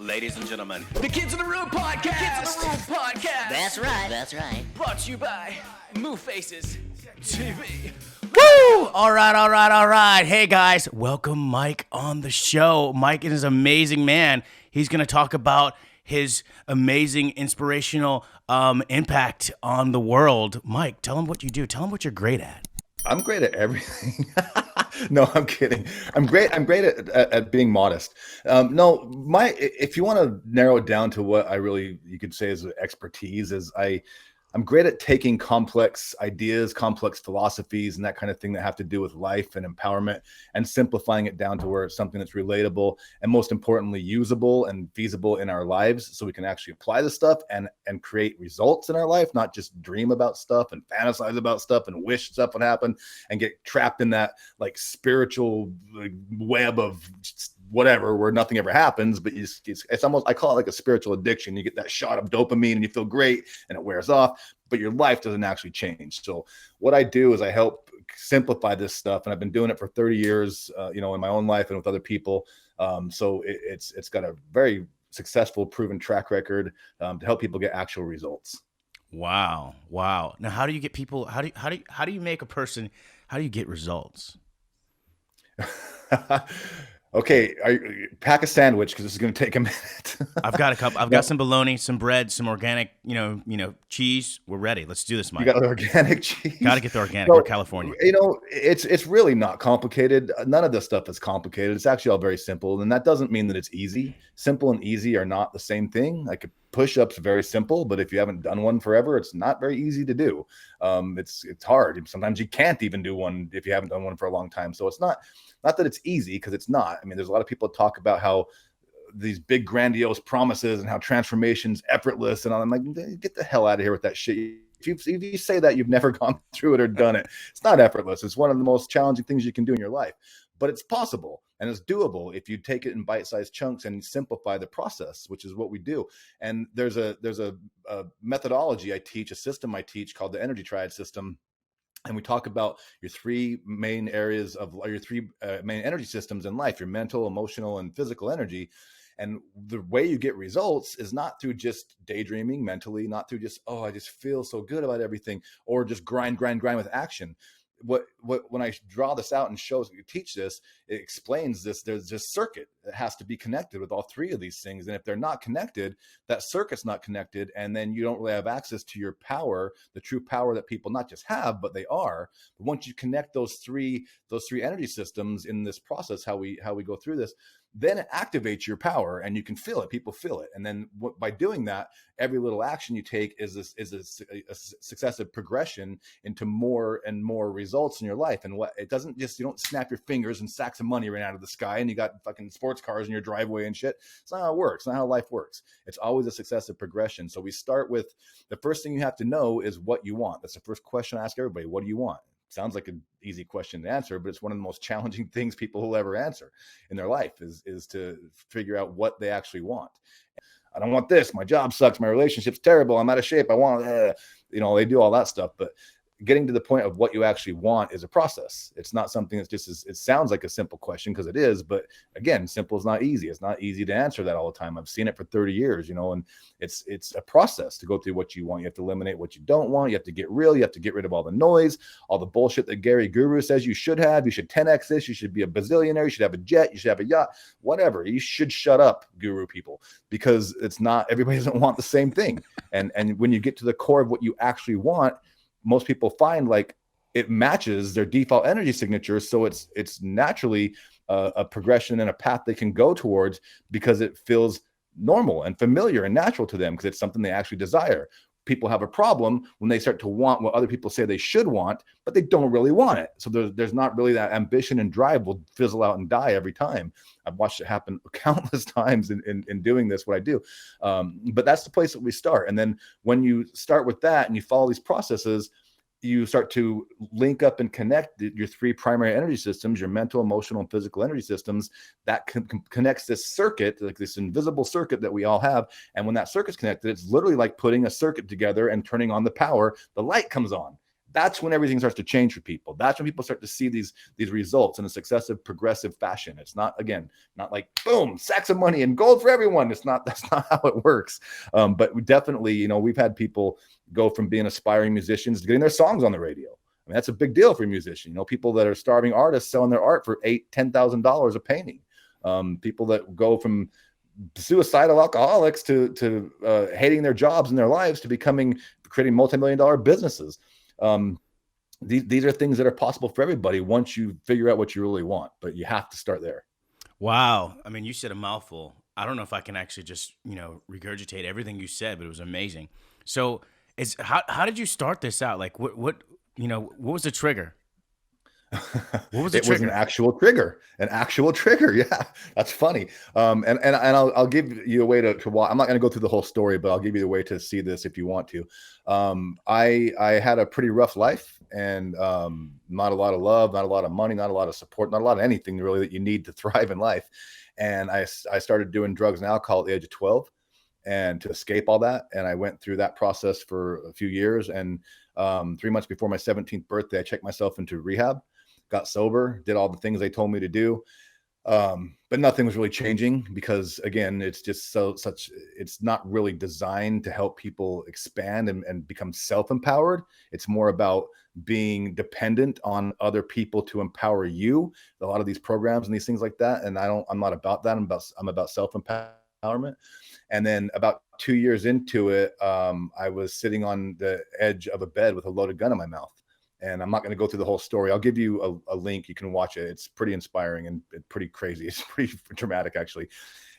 Ladies and gentlemen, the Kids in the Room podcast. That's right. Brought to you by Move Faces TV. Woo! All right. Hey, guys. Welcome Mike on the show. Mike is an amazing man. He's going to talk about his amazing inspirational impact on the world. Mike, tell him what you do. Tell him what you're great at. I'm great at everything. No, I'm kidding. I'm great at being modest. If you want to narrow it down to what you could say is expertise, is I'm great at taking complex ideas, complex philosophies, and that kind of thing that have to do with life and empowerment, and simplifying it down to where it's something that's relatable and, most importantly, usable and feasible in our lives, so we can actually apply the stuff and create results in our life, not just dream about stuff and fantasize about stuff and wish stuff would happen and get trapped in that like spiritual web of whatever where nothing ever happens. But it's almost, I call it like a spiritual addiction. You get that shot of dopamine and you feel great and it wears off, but your life doesn't actually change. So what I do is I help simplify this stuff, and I've been doing it for 30 years, in my own life and with other people. So it's got a very successful, proven track record to help people get actual results. Wow. Now, how do you get people? How do you make a person? How do you get results? Okay, pack a sandwich because this is going to take a minute. I've got a couple. I've got some bologna, some bread, some organic, cheese. We're ready. Let's do this, Mike. You got organic cheese. Got to get the organic. So, We're California. It's really not complicated. None of this stuff is complicated. It's actually all very simple, and that doesn't mean that it's easy. Simple and easy are not the same thing. Like push-ups are very simple, but if you haven't done one forever, it's not very easy to do. It's hard. Sometimes you can't even do one if you haven't done one for a long time. So it's not that it's easy, because it's not. I mean, there's a lot of people talk about how these big grandiose promises and how transformation's effortless, and all. I'm like, get the hell out of here with that shit. If you say that, you've never gone through it or done it. It's not effortless. It's one of the most challenging things you can do in your life, but it's possible and it's doable if you take it in bite-sized chunks and simplify the process, which is what we do. And there's a methodology I teach, a system I teach called the energy triad system. And we talk about your three main areas your three main energy systems in life: your mental, emotional, and physical energy. And the way you get results is not through just daydreaming mentally, not through just, I just feel so good about everything, or just grind with action. When I draw this out and teach this, it explains this. There's this circuit that has to be connected with all three of these things. And if they're not connected, that circuit's not connected. And then you don't really have access to your power, the true power that people not just have, but they are. But once you connect those three energy systems in this process, how we go through this, then it activates your power and you can feel it. People feel it. And then by doing that, every little action you take is a successive progression into more and more results in your life. And it doesn't just, you don't snap your fingers and sacks of money rain out of the sky and you got fucking sports cars in your driveway and shit. It's not how it works. It's not how life works. It's always a successive progression. So we start with, the first thing you have to know is what you want. That's the first question I ask everybody. What do you want? Sounds like an easy question to answer, but it's one of the most challenging things people will ever answer in their life is to figure out what they actually want. I don't want this. My job sucks. My relationship's terrible. I'm out of shape. I want, they do all that stuff. But getting to the point of what you actually want is a process. It's not something that's just, it sounds like a simple question because it is, but again, simple is not easy. It's not easy to answer that all the time. I've seen it for 30 years, and it's a process to go through what you want. You have to eliminate what you don't want. You have to get real. You have to get rid of all the noise, all the bullshit that Gary Guru says you should have. You should 10X this. You should be a bazillionaire. You should have a jet. You should have a yacht, whatever. You should shut up, guru people, because it's not, everybody doesn't want the same thing. And when you get to the core of what you actually want, most people find like it matches their default energy signature. So it's naturally a progression and a path they can go towards because it feels normal and familiar and natural to them because it's something they actually desire. People have a problem when they start to want what other people say they should want, but they don't really want it. So there's not really that ambition, and drive will fizzle out and die every time. I've watched it happen countless times in doing this, what I do. But that's the place that we start. And then when you start with that and you follow these processes, you start to link up and connect your three primary energy systems, your mental, emotional, and physical energy systems. That connects this circuit, like this invisible circuit that we all have. And when that circuit's connected, it's literally like putting a circuit together and turning on the power. The light comes on. that's when everything starts to change for people. That's when people start to see these results in a successive, progressive fashion. It's not, again, not like boom, sacks of money and gold for everyone. That's not how it works. But we definitely, you know, we've had people go from being aspiring musicians to getting their songs on the radio. I mean, that's a big deal for a musician. You know, people that are starving artists selling their art for $8,000-$10,000 a painting. People that go from suicidal alcoholics to hating their jobs and their lives to creating multi-million-dollar businesses. These are things that are possible for everybody once you figure out what you really want, but you have to start there. Wow. I mean, you said a mouthful. I don't know if I can actually just, regurgitate everything you said, but it was amazing. So how did you start this out? Like what was the trigger? What was the It trigger? was an actual trigger. Yeah, that's funny. And I'll give you a way to watch. I'm not going to go through the whole story, but I'll give you the way to see this if you want to. I had a pretty rough life, and not a lot of love, not a lot of money, not a lot of support, not a lot of anything really that you need to thrive in life. And I started doing drugs and alcohol at the age of 12, and to escape all that. And I went through that process for a few years. And 3 months before my 17th birthday, I checked myself into rehab. Got sober, did all the things they told me to do. But nothing was really changing because, again, it's just it's not really designed to help people expand and become self-empowered. It's more about being dependent on other people to empower you. A lot of these programs and these things like that. And I'm not about that. I'm about self-empowerment. And then about 2 years into it, I was sitting on the edge of a bed with a loaded gun in my mouth. And I'm not going to go through the whole story. I'll give you a link. You can watch it. It's pretty inspiring and pretty crazy. It's pretty dramatic, actually.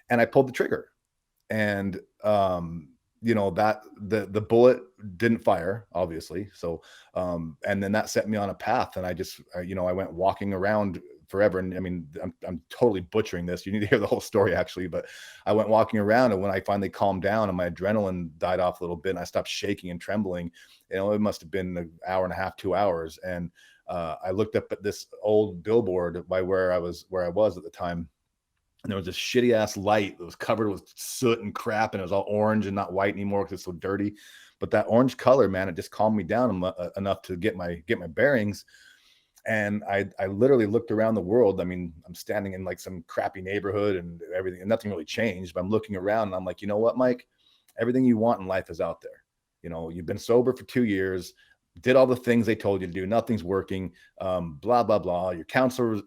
And I pulled the trigger, and that the bullet didn't fire, obviously. So, and then that set me on a path. And I went walking around forever. And I mean, I'm totally butchering this. You need to hear the whole story, actually. But I went walking around, and when I finally calmed down and my adrenaline died off a little bit and I stopped shaking and trembling, it must have been an hour and a half, 2 hours. And I looked up at this old billboard by where I was at the time. And there was this shitty ass light that was covered with soot and crap. And it was all orange and not white anymore because it's so dirty. But that orange color, man, it just calmed me down enough to get my bearings. And I literally looked around the world. I mean, I'm standing in like some crappy neighborhood and everything, and nothing really changed. But I'm looking around and I'm like, you know what, Mike? Everything you want in life is out there. You've been sober for 2 years, did all the things they told you to do. Nothing's working. Blah, blah, blah. Your counselor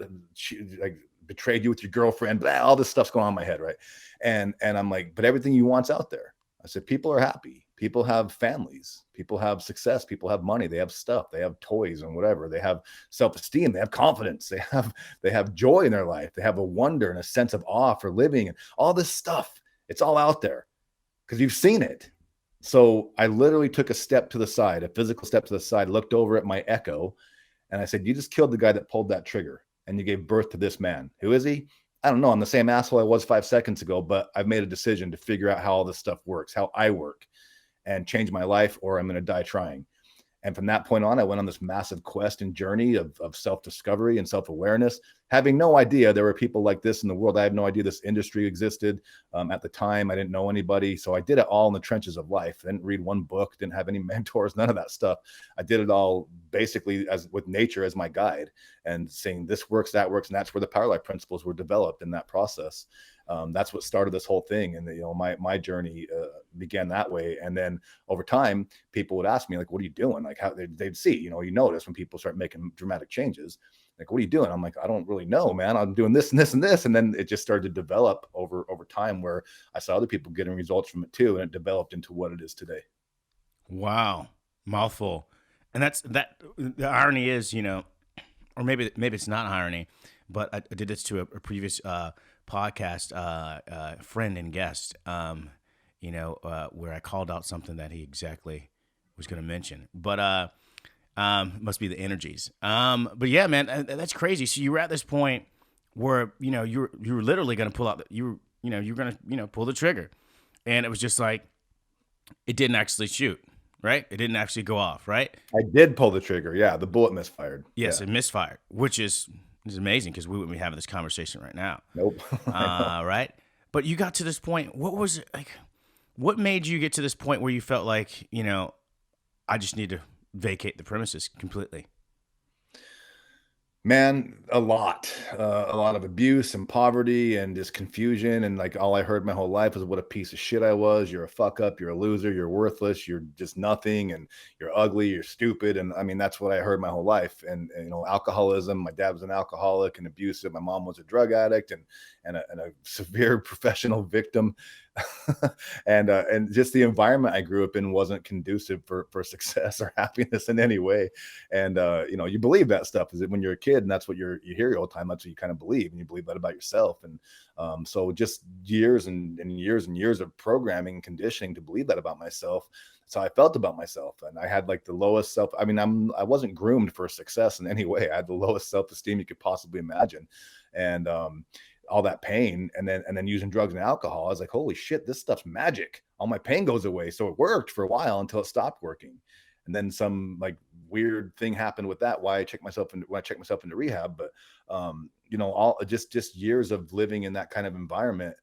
betrayed you with your girlfriend. Blah, all this stuff's going on in my head, right? And I'm like, but everything you want's out there. I said, people are happy. People have families. People have success. People have money. They have stuff. They have toys and whatever. They have self-esteem. They have confidence. They have joy in their life. They have a wonder and a sense of awe for living and all this stuff. It's all out there because you've seen it. So I literally took a step to the side, a physical step to the side, looked over at my echo, and I said, you just killed the guy that pulled that trigger, and you gave birth to this man. Who is he? I don't know. I'm the same asshole I was 5 seconds ago, but I've made a decision to figure out how all this stuff works, how I work, and change my life, or I'm going to die trying. And from that point on, I went on this massive quest and journey of self-discovery and self-awareness, having no idea there were people like this in the world. I had no idea this industry existed. At the time, I didn't know anybody. So I did it all in the trenches of life. I didn't read one book, didn't have any mentors, none of that stuff. I did it all basically with nature as my guide and saying this works, that works. And that's where the PowerLife Principles were developed in that process. That's what started this whole thing. And my journey began that way. And then over time, people would ask me, like, what are you doing? Like, how they'd see, you notice when people start making dramatic changes, like, what are you doing? I'm like, I don't really know, man. I'm doing this and this and this. And then it just started to develop over time where I saw other people getting results from it too. And it developed into what it is today. Wow. Mouthful. And the irony is, or maybe it's not irony, but I did this to a previous podcast friend and guest, where I called out something that he exactly was going to mention, but must be the energies. But yeah, man, that's crazy. So you were at this point where you were literally going to pull out you're going to pull the trigger, and it was just like it didn't actually shoot. Right? It didn't actually go off. Right? I did pull the trigger. Yeah, the bullet misfired. Yes, yeah. It misfired, which is amazing because we wouldn't be having this conversation right now. Nope. Right? But you got to this point. What was it like? What made you get to this point where you felt like, I just need to vacate the premises completely? Man, a lot of abuse and poverty and just confusion. And like all I heard my whole life was what a piece of shit I was. You're a fuck up. You're a loser. You're worthless. You're just nothing. And you're ugly. You're stupid. And I mean, that's what I heard my whole life. And you know, alcoholism. My dad was an alcoholic and abusive. My mom was a drug addict and a severe professional victim. And just the environment I grew up in wasn't conducive for success or happiness in any way. And you know, you believe that stuff is it when you're a kid, and that's what you hear all the time. That's what you kind of believe, and you believe that about yourself. And so just years and years and years of programming and conditioning to believe that about myself. So I felt about myself, and I had like the lowest self. I mean, I wasn't groomed for success in any way. I had the lowest self-esteem you could possibly imagine, and all that pain, and then using drugs and alcohol. I was like, holy shit, this stuff's magic. All my pain goes away. So it worked for a while until it stopped working. And then some like weird thing happened with that. Why I checked myself into rehab, but you know, all just years of living in that kind of environment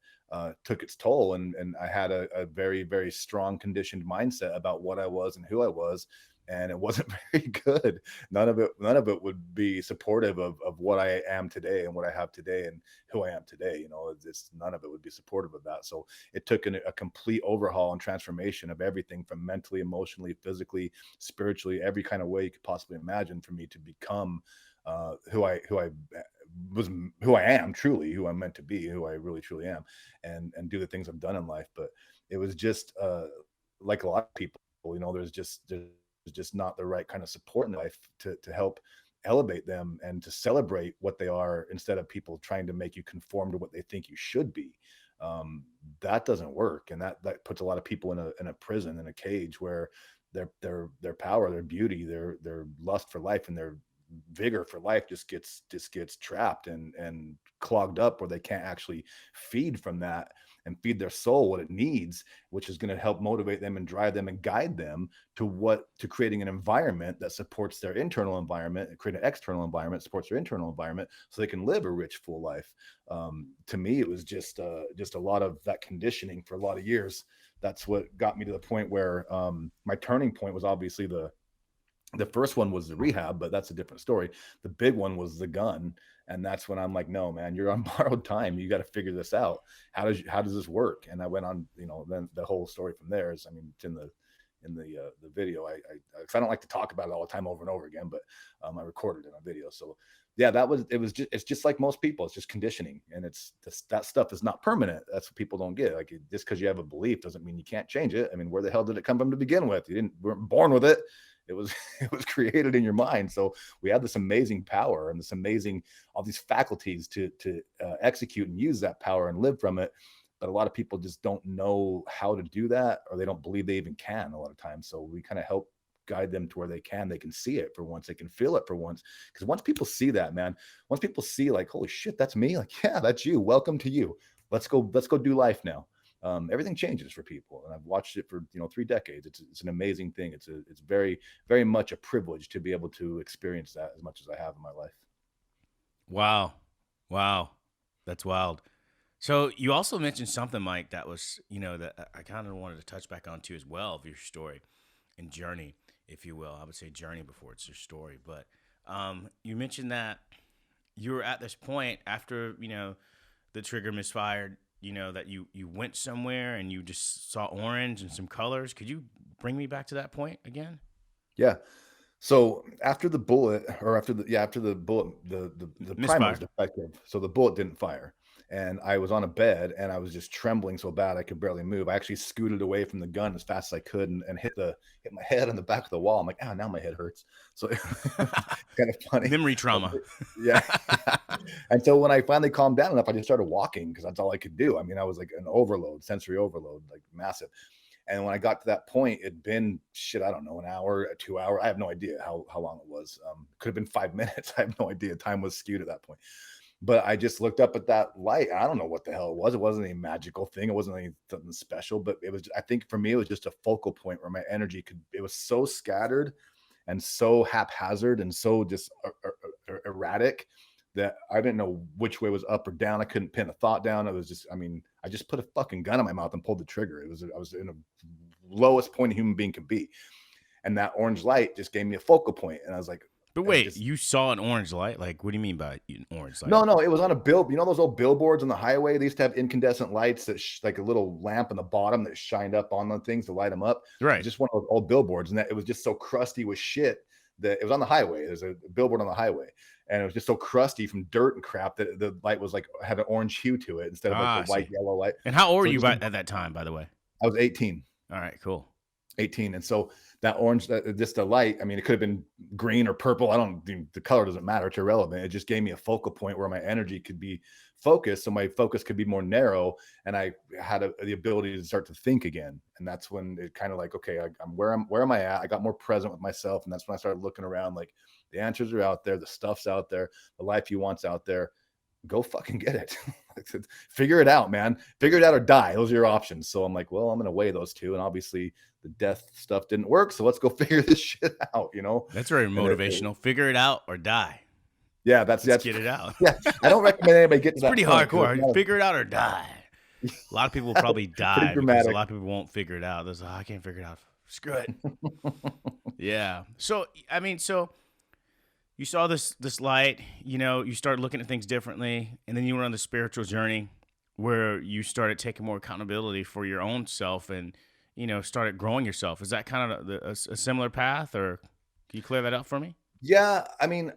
took its toll, and I had a very, very strong conditioned mindset about what I was and who I was, and it wasn't very good. None of it would be supportive of what I am today and what I have today and who I am today. You know, it's none of it would be supportive of that. So it took a complete overhaul and transformation of everything from mentally, emotionally, physically, spiritually, every kind of way you could possibly imagine for me to become who I am truly, who I'm meant to be, who I really truly am, and do the things I've done in life. But it was just like a lot of people, you know, there's just not the right kind of support in life to help elevate them and to celebrate what they are, instead of people trying to make you conform to what they think you should be. That doesn't work, and that puts a lot of people in a prison, in a cage, where their power, their beauty, their lust for life, and their vigor for life just gets trapped and clogged up, where they can't actually feed from that and feed their soul what it needs, which is going to help motivate them and drive them and guide them to creating an environment that supports their internal environment, and create an external environment that supports their internal environment, so they can live a rich, full life. To me, it was just a lot of that conditioning for a lot of years. That's what got me to the point where my turning point was obviously the first one was the rehab, but that's a different story. The big one was the gun. And that's when I'm like, no, man, you're on borrowed time. You got to figure this out. How does this work? And I went on, you know, then the whole story from there is, I mean, it's in the video. I don't like to talk about it all the time over and over again, but I recorded it on video. So yeah, it's just like most people, it's just conditioning, and that stuff is not permanent. That's what people don't get. Like, just because you have a belief doesn't mean you can't change it. I mean, where the hell did it come from to begin with? Weren't born with it. It was created in your mind. So we have this amazing power and all these faculties to execute and use that power and live from it. But a lot of people just don't know how to do that, or they don't believe they even can a lot of times. So we kind of help guide them to where they can see it for once, they can feel it for once. Because once people see that, man, once people see like, holy shit, that's me, like, yeah, that's you, welcome to you, let's go do life now. Everything changes for people, and I've watched it for 3 decades. It's an amazing thing. It's very, very much a privilege to be able to experience that as much as I have in my life. Wow, that's wild. So you also mentioned something, Mike, that was that I kind of wanted to touch back on too as well, of your story and journey, if you will. I would say journey before it's your story, but you mentioned that you were at this point after the trigger misfired. That you went somewhere and you just saw orange and some colors. Could you bring me back to that point again? Yeah. So after the bullet, or after the bullet, the primer was defective. So the bullet didn't fire. And I was on a bed, and I was just trembling so bad I could barely move. I actually scooted away from the gun as fast as I could and hit my head on the back of the wall. I'm like, now my head hurts. So kind of funny. Memory trauma. Yeah. And so when I finally calmed down enough, I just started walking, because that's all I could do. I mean, I was like sensory overload, like massive. And when I got to that point, it'd been I don't know, an hour, 2 hours. I have no idea how long it was. Could have been 5 minutes. I have no idea. Time was skewed at that point. But I just looked up at that light. I don't know what the hell it was. It wasn't a magical thing. It wasn't anything special, but it was, I think for me, it was just a focal point where my energy it was so scattered and so haphazard and so just erratic that I didn't know which way was up or down. I couldn't pin a thought down. It was just, I just put a fucking gun in my mouth and pulled the trigger. I was in the lowest point a human being could be. And that orange light just gave me a focal point. And I was like, But and it wait, just, you saw an orange light? Like, what do you mean by an orange light? no, it was on a bill. You know those old billboards on the highway? They used to have incandescent lights that like a little lamp on the bottom that shined up on the things to light them up. It Right. was just one of those old billboards, and that it was just so crusty with shit that it was on the highway. There's a billboard on the highway, and it was just so crusty from dirt and crap that the light was like had an orange hue to it instead of like I the white see. yellow light. And how old were So you just, at that time, by the way? I was 18. All right, cool. 18. And so that orange, just the light, I mean, it could have been green or purple. The color doesn't matter. It's irrelevant. It just gave me a focal point where my energy could be focused. So my focus could be more narrow. And I had the ability to start to think again. And that's when it kind of like, okay, where am I at? I got more present with myself. And that's when I started looking around, like the answers are out there. The stuff's out there. The life you want's out there. Go fucking get it. Figure it out, man. Figure it out or die. Those are your options. So I'm like, well, I'm going to weigh those two. And obviously the death stuff didn't work. So let's go figure this shit out, you know? That's very motivational. Figure it out or die. Yeah, Let's get it out. Yeah, I don't recommend anybody get to that Pretty point, hardcore. Figure it out or die. A lot of people will probably die because a dramatic. lot of people won't figure it out. There's like, I can't figure it out. Screw it. Yeah. So, I mean, you saw this light, you know, you started looking at things differently, and then you went on the spiritual journey where you started taking more accountability for your own self and, you know, started growing yourself. Is that kind of a similar path, or can you clear that up for me? Yeah, I mean,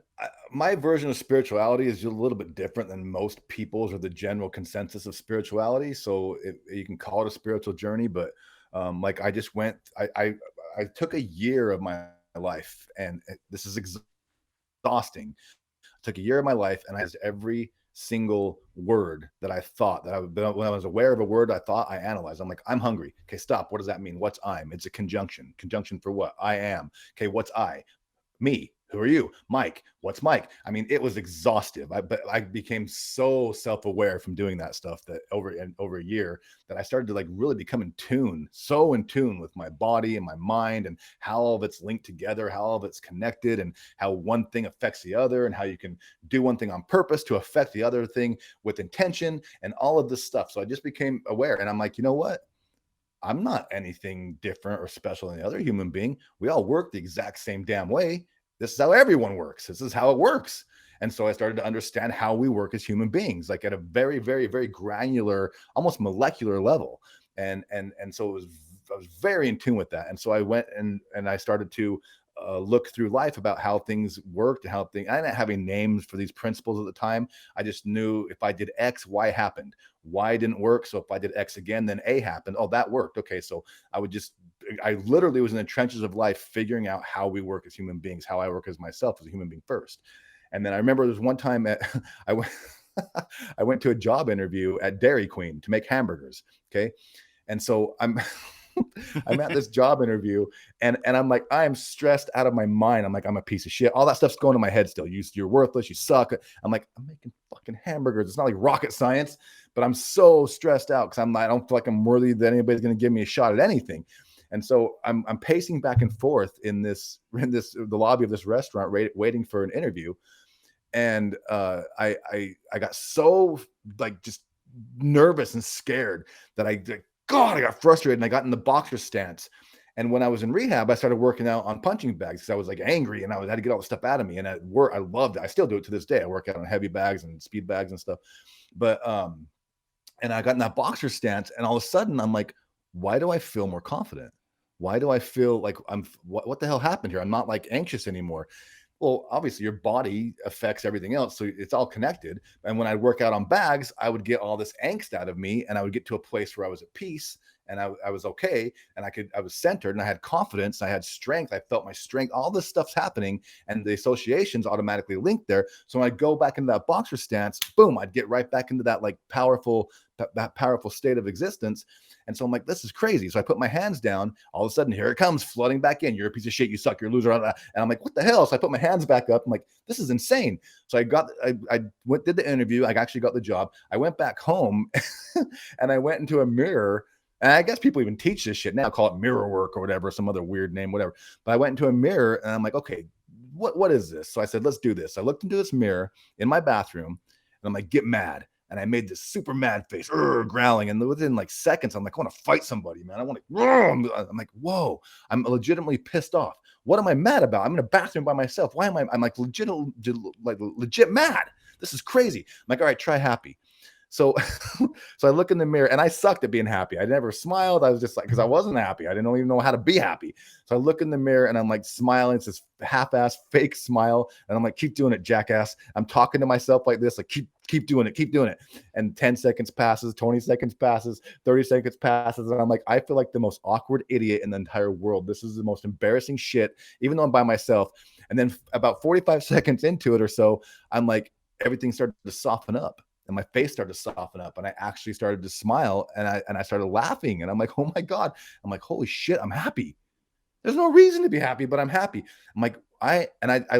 my version of spirituality is just a little bit different than most people's or the general consensus of spirituality. So you can call it a spiritual journey, but like I just went, I took a year of my life, and this is exhausting. I took a year of my life, and I used every single word that I thought when I was aware of a word I thought, I analyzed. I'm like, I'm hungry. Okay, stop. What does that mean? What's I'm? It's a conjunction. Conjunction for what? I am. Okay, what's I? Me. Who are you? Mike. What's Mike? I mean, it was exhaustive. But I became so self-aware from doing that stuff that over a year that I started to like really become so in tune with my body and my mind and how all of it's linked together, how all of it's connected, and how one thing affects the other, and how you can do one thing on purpose to affect the other thing with intention and all of this stuff. So I just became aware, and I'm like, you know what? I'm not anything different or special than the other human being. We all work the exact same damn way. This is how everyone works. This is how it works. And so I started to understand how we work as human beings, like at a very, very, very granular, almost molecular level. And so I was very in tune with that. And so I went and I started to look through life about how things worked and I didn't have any names for these principles at the time. I just knew if I did X, Y happened. Y didn't work. So if I did X again, then A happened. Oh, that worked. Okay. So I literally was in the trenches of life, figuring out how we work as human beings, how I work as myself as a human being first. And then I remember there was one time I went, I went to a job interview at Dairy Queen to make hamburgers. Okay. And so I'm at this job interview, and I'm like, I am stressed out of my mind. I'm like, I'm a piece of shit. All that stuff's going to my head still. You're worthless. You suck. I'm like, I'm making fucking hamburgers. It's not like rocket science, but I'm so stressed out because I don't feel like I'm worthy that anybody's going to give me a shot at anything. And so I'm pacing back and forth in the lobby of this restaurant, waiting for an interview. And I got so like just nervous and scared that I got frustrated, and I got in the boxer stance. And when I was in rehab, I started working out on punching bags because I was like angry and I had to get all the stuff out of me. And at work, I loved it. I still do it to this day. I work out on heavy bags and speed bags and stuff. But and I got in that boxer stance, and all of a sudden I'm like, why do I feel more confident? Why do I feel like what the hell happened here? I'm not like anxious anymore. Well, obviously your body affects everything else. So it's all connected. And when I work out on bags, I would get all this angst out of me, and I would get to a place where I was at peace, and I was okay. And I was centered, and I had confidence. I had strength. I felt my strength. All this stuff's happening, and the associations automatically linked there. So when I go back into that boxer stance, boom, I'd get right back into that like powerful state of existence. And so I'm like, this is crazy. So I put my hands down. All of a sudden, here it comes flooding back in. You're a piece of shit. You suck. You're a loser. And I'm like, what the hell? So I put my hands back up. I'm like, this is insane. So I did the interview. I actually got the job. I went back home and I went into a mirror. And I guess people even teach this shit now, call it mirror work or whatever, some other weird name, whatever. But I went into a mirror and I'm like, okay, what is this? So I said, let's do this. I looked into this mirror in my bathroom and I'm like, get mad. And I made this super mad face, growling. And within like seconds, I'm like, I want to fight somebody, man. I want to, I'm like, whoa, I'm legitimately pissed off. What am I mad about? I'm in a bathroom by myself. Why am I'm like legit mad. This is crazy. I'm like, all right, try happy. So, so I look in the mirror and I sucked at being happy. I never smiled. I was just like, because I wasn't happy. I didn't even know how to be happy. So I look in the mirror and I'm like smiling. It's this half-ass fake smile. And I'm like, keep doing it, jackass. I'm talking to myself like this, like keep doing it, keep doing it. And 10 seconds passes, 20 seconds passes, 30 seconds passes. And I'm like, I feel like the most awkward idiot in the entire world. This is the most embarrassing shit, even though I'm by myself. And then about 45 seconds into it or so, I'm like, everything started to soften up. And my face started to soften up and I actually started to smile and I started laughing and I'm like, oh my God. I'm like, holy shit, I'm happy. There's no reason to be happy, but I'm happy. I'm like, I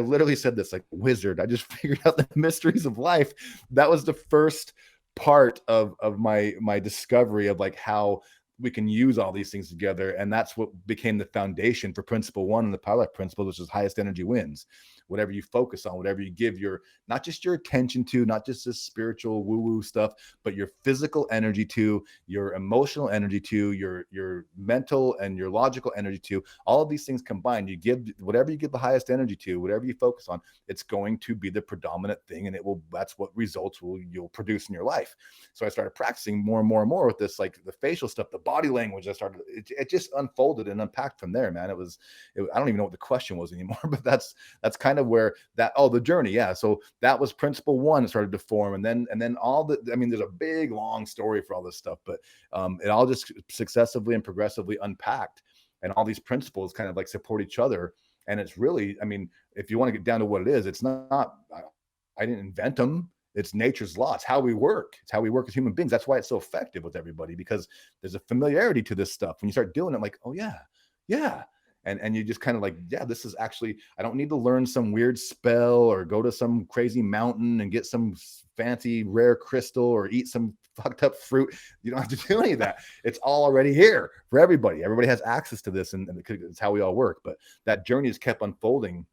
literally said this like wizard. I just figured out the mysteries of life. That was the first part of my discovery of like how we can use all these things together. And that's what became the foundation for principle 1 in the PowerLife Principles, which is highest energy wins. Whatever you focus on, whatever you give your, not just your attention to, not just this spiritual woo-woo stuff, but your physical energy to, your emotional energy to, your mental and your logical energy to, all of these things combined, you give whatever you give the highest energy to, whatever you focus on, it's going to be the predominant thing. And that's what results you'll produce in your life. So I started practicing more and more and more with this, like the facial stuff, the body language. It just unfolded and unpacked from there, man. I don't even know what the question was anymore, but that's kind of where the journey. Yeah. So that was principle 1. It started to form. And then there's a big, long story for all this stuff, but it all just successively and progressively unpacked. And all these principles kind of like support each other. And it's really, if you want to get down to what it is, it's not, I didn't invent them. It's nature's law. It's how we work. It's how we work as human beings. That's why it's so effective with everybody, because there's a familiarity to this stuff. When you start doing it, like, oh yeah. And you just kind of like, yeah, this is actually, I don't need to learn some weird spell or go to some crazy mountain and get some fancy rare crystal or eat some fucked up fruit. You don't have to do any of that. It's all already here for everybody. Everybody has access to this, and it's how we all work. But that journey has kept unfolding,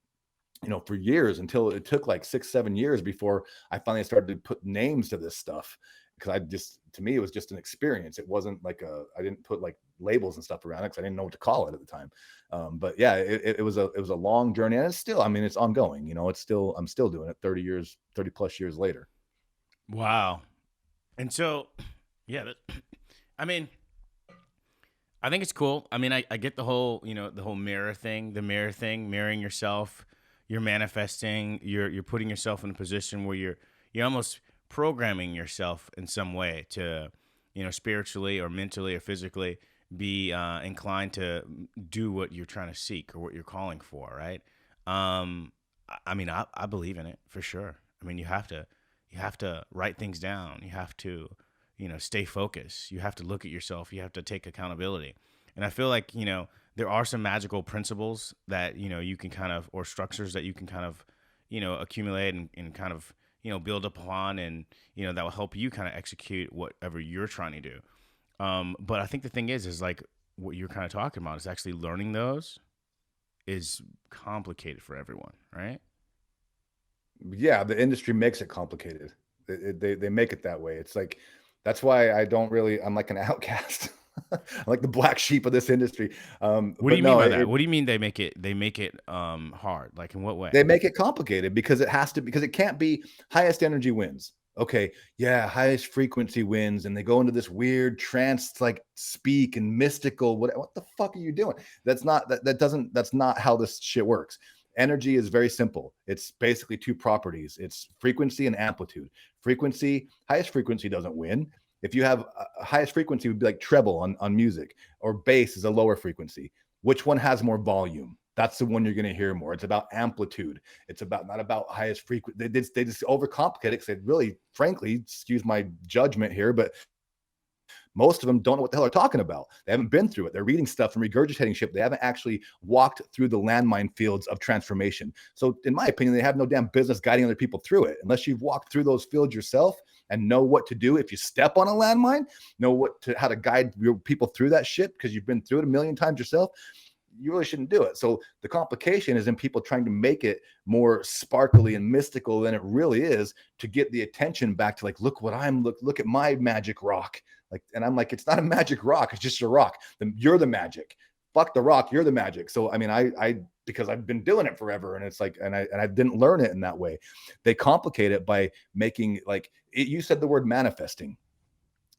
for years, until it took like 6-7 years before I finally started to put names to this stuff. Because to me, it was just an experience. It wasn't like I didn't put like labels and stuff around it because I didn't know what to call it at the time. But yeah, it was a long journey, and it's still, it's ongoing. I'm still doing it 30 plus years later. Wow. And so, yeah, I think it's cool. I get the whole, the whole mirror thing, mirroring yourself. You're manifesting. You're putting yourself in a position where you're almost programming yourself in some way to, spiritually or mentally or physically be inclined to do what you're trying to seek or what you're calling for, right? I believe in it for sure. You have to write things down. You have to, stay focused. You have to look at yourself. You have to take accountability. And I feel like, there are some magical principles that, you can kind of, or structures that you can kind of, accumulate and kind of, build upon, and, that will help you kind of execute whatever you're trying to do. But I think the thing is like what you're kind of talking about is actually learning those is complicated for everyone, right? Yeah, the industry makes it complicated. They make it that way. It's like, that's why I'm like an outcast. I'm like the black sheep of this industry. What do you mean by that? What do you mean they make it hard? Like in what way? They make it complicated because it can't be highest energy wins. Okay, yeah, highest frequency wins, and they go into this weird trance, like speak and mystical. What the fuck are you doing? That's not how this shit works. Energy is very simple. It's basically 2 properties. It's frequency and amplitude. Highest frequency doesn't win. If you have a highest frequency, would be like treble on music, or bass is a lower frequency. Which one has more volume? That's the one you're going to hear more. It's about amplitude. It's not about highest frequency. They just overcomplicate it, because they really, frankly, excuse my judgment here, but most of them don't know what the hell they're talking about. They haven't been through it. They're reading stuff and regurgitating shit. They haven't actually walked through the landmine fields of transformation. So in my opinion, they have no damn business guiding other people through it. Unless you've walked through those fields yourself and know what to do if you step on a landmine, know how to guide your people through that shit because you've been through it a million times yourself. you really shouldn't do it. So the complication is in people trying to make it more sparkly and mystical than it really is, to get the attention back to like, look what look at my magic rock. Like, and I'm like, it's not a magic rock. It's just a rock. You're the magic. Fuck the rock. You're the magic. So, I mean, I because I've been doing it forever, and it's like, and I didn't learn it in that way. They complicate it by making like you said the word manifesting.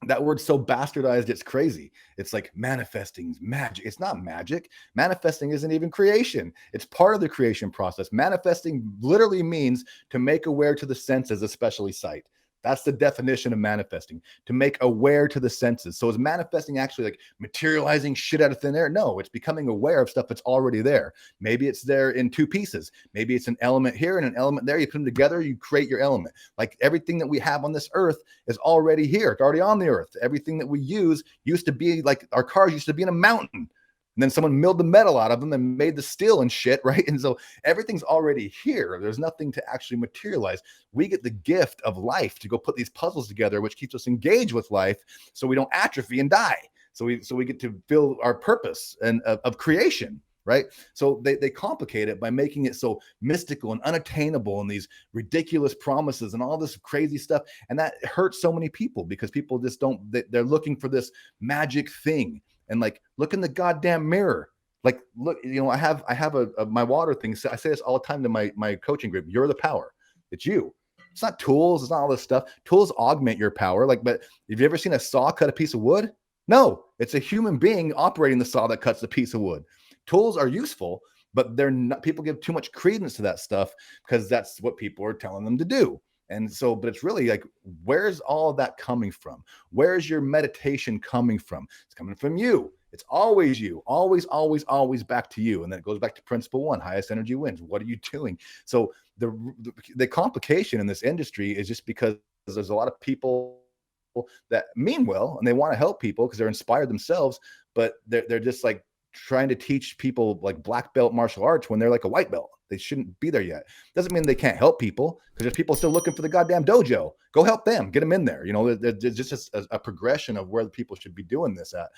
That word's so bastardized, it's crazy. It's like manifesting's magic. It's not magic. Manifesting isn't even creation. It's part of the creation process. Manifesting literally means to make aware to the senses, especially sight. That's the definition of manifesting, to make aware to the senses. So is manifesting actually like materializing shit out of thin air? No, it's becoming aware of stuff that's already there. Maybe it's there in two pieces. Maybe it's an element here and an element there. You put them together, you create your element. Like everything that we have on this earth is already here. It's already on the earth. Everything that we use used to be like our cars used to be in a mountain. And then someone milled the metal out of them and made the steel and shit, right? And so everything's already here. There's nothing to actually materialize. We get the gift of life to go put these puzzles together, which keeps us engaged with life so we don't atrophy and die. So we get to feel our purpose and of creation, right? So they complicate it by making it so mystical and unattainable and these ridiculous promises and all this crazy stuff. And that hurts so many people because people just they're looking for this magic thing. And like, look in the goddamn mirror. Like, look, I have my water thing. I say this all the time to my coaching group. You're the power. It's you. It's not tools. It's not all this stuff. Tools augment your power. Like, but have you ever seen a saw cut a piece of wood? No, it's a human being operating the saw that cuts the piece of wood. Tools are useful, but they're not. People give too much credence to that stuff because that's what people are telling them to do. And so, but it's really like, where's all of that coming from? Where's your meditation coming from? It's coming from you. It's always you, always, always, always back to you. And then it goes back to principle one, highest energy wins. What are you doing? So the complication in this industry is just because there's a lot of people that mean well, and they want to help people because they're inspired themselves, but they're just like trying to teach people like black belt martial arts when they're like a white belt. They shouldn't be there yet. Doesn't mean they can't help people, because there's people still looking for the goddamn dojo. Go help them, get them in there. There's just a progression of where the people should be doing this at.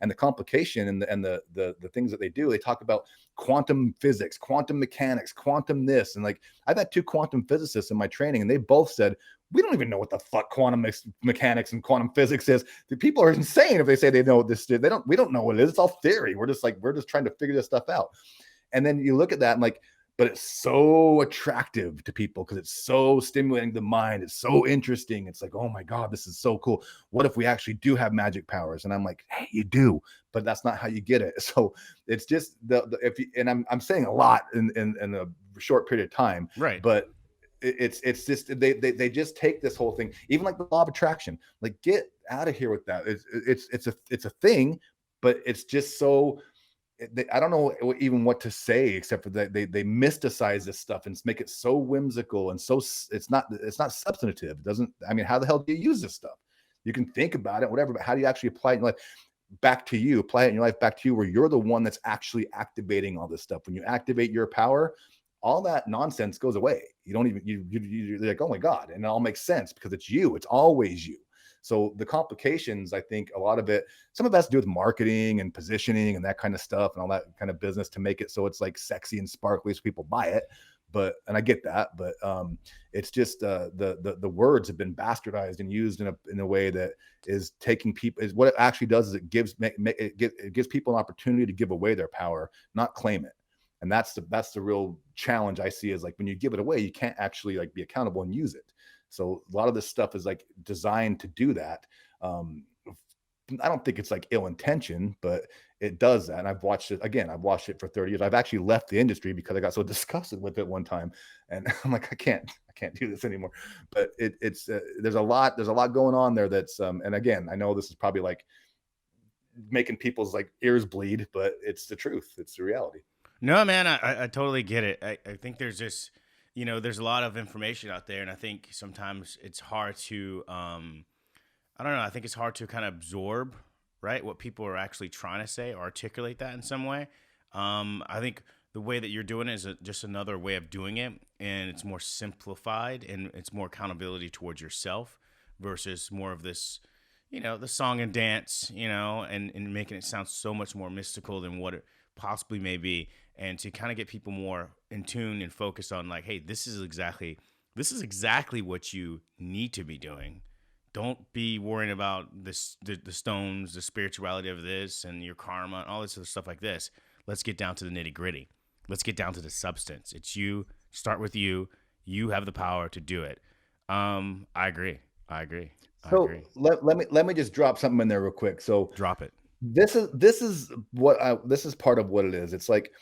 And the complication and the things that they do, they talk about quantum physics, quantum mechanics, quantum this. And like, I've had two quantum physicists in my training, and they both said, we don't even know what the fuck quantum mechanics and quantum physics is. The people are insane if they say they know what this is. We don't know what it is. It's all theory. We're just trying to figure this stuff out. And then you look at that and like, but it's so attractive to people because it's so stimulating the mind. It's so interesting. It's like, oh my God, this is so cool. What if we actually do have magic powers? And I'm like, hey, you do, but that's not how you get it. So it's just I'm saying a lot in a short period of time, right? But it's just they just take this whole thing, even like the law of attraction, like get out of here with that. It's a thing, but it's just so. I don't know even what to say except for that they mysticize this stuff and make it so whimsical and so it's not substantive. It doesn't. I mean, how the hell do you use this stuff? You can think about it, whatever, but how do you actually apply it in life? Back to you, apply it in your life back to you, where you're the one that's actually activating all this stuff. When you activate your power, all that nonsense goes away. You don't even you're like, oh my God, and it all makes sense because it's you. It's always you. So the complications, I think a lot of it, some of it has to do with marketing and positioning and that kind of stuff and all that kind of business to make it so it's like sexy and sparkly so people buy it. And I get that, but it's just the words have been bastardized and used in a way that is taking people. Is what it actually does is it gives people an opportunity to give away their power, not claim it. And that's the real challenge I see, is like when you give it away, you can't actually like be accountable and use it. So a lot of this stuff is like designed to do that. I don't think it's like ill intention, but it does that. And I've watched it for 30 years. I've actually left the industry because I got so disgusted with it one time. And I'm like, I can't do this anymore. But it's there's a lot going on there that's, and again, I know this is probably like making people's like ears bleed, but it's the truth. It's the reality. No, man, I totally get it. I think there's just, there's a lot of information out there, and I think sometimes it's hard to, I don't know, I think it's hard to kind of absorb, right, what people are actually trying to say or articulate that in some way. I think the way that you're doing it is just another way of doing it, and it's more simplified, and it's more accountability towards yourself versus more of this, the song and dance, and making it sound so much more mystical than what it possibly may be, and to kind of get people more in tune and focused on like, hey, this is exactly what you need to be doing. Don't be worrying about this, the stones, the spirituality of this, and your karma, and all this other stuff like this. Let's get down to the nitty gritty. Let's get down to the substance. It's you. Start with you. You have the power to do it. I agree. So let me just drop something in there real quick. So Drop it. this is this is part of what it is. It's like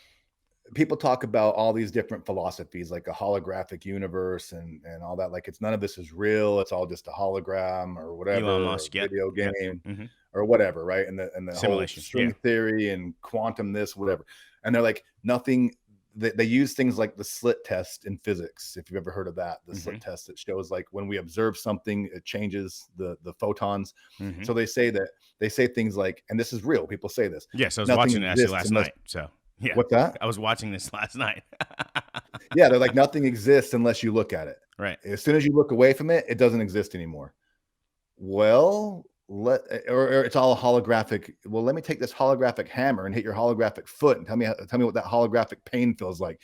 people talk about all these different philosophies, like a holographic universe and all that. Like none of this is real. It's all just a hologram or whatever, Elon Musk, video game Mm-hmm. or whatever, right? And the whole Simulation, string theory and quantum this, whatever. And they're like nothing. They use things like the slit test in physics. If you've ever heard of that, the slit test that shows like when we observe something, it changes the photons. So they say things like, and this is real. People say this. Yes, I was watching it actually last night. So yeah, what's that? I was watching this last night. Yeah, they're like nothing exists unless you look at it. Right. As soon as you look away from it, it doesn't exist anymore. Well, or it's all holographic. Well, let me take this holographic hammer and hit your holographic foot and tell me what that holographic pain feels like.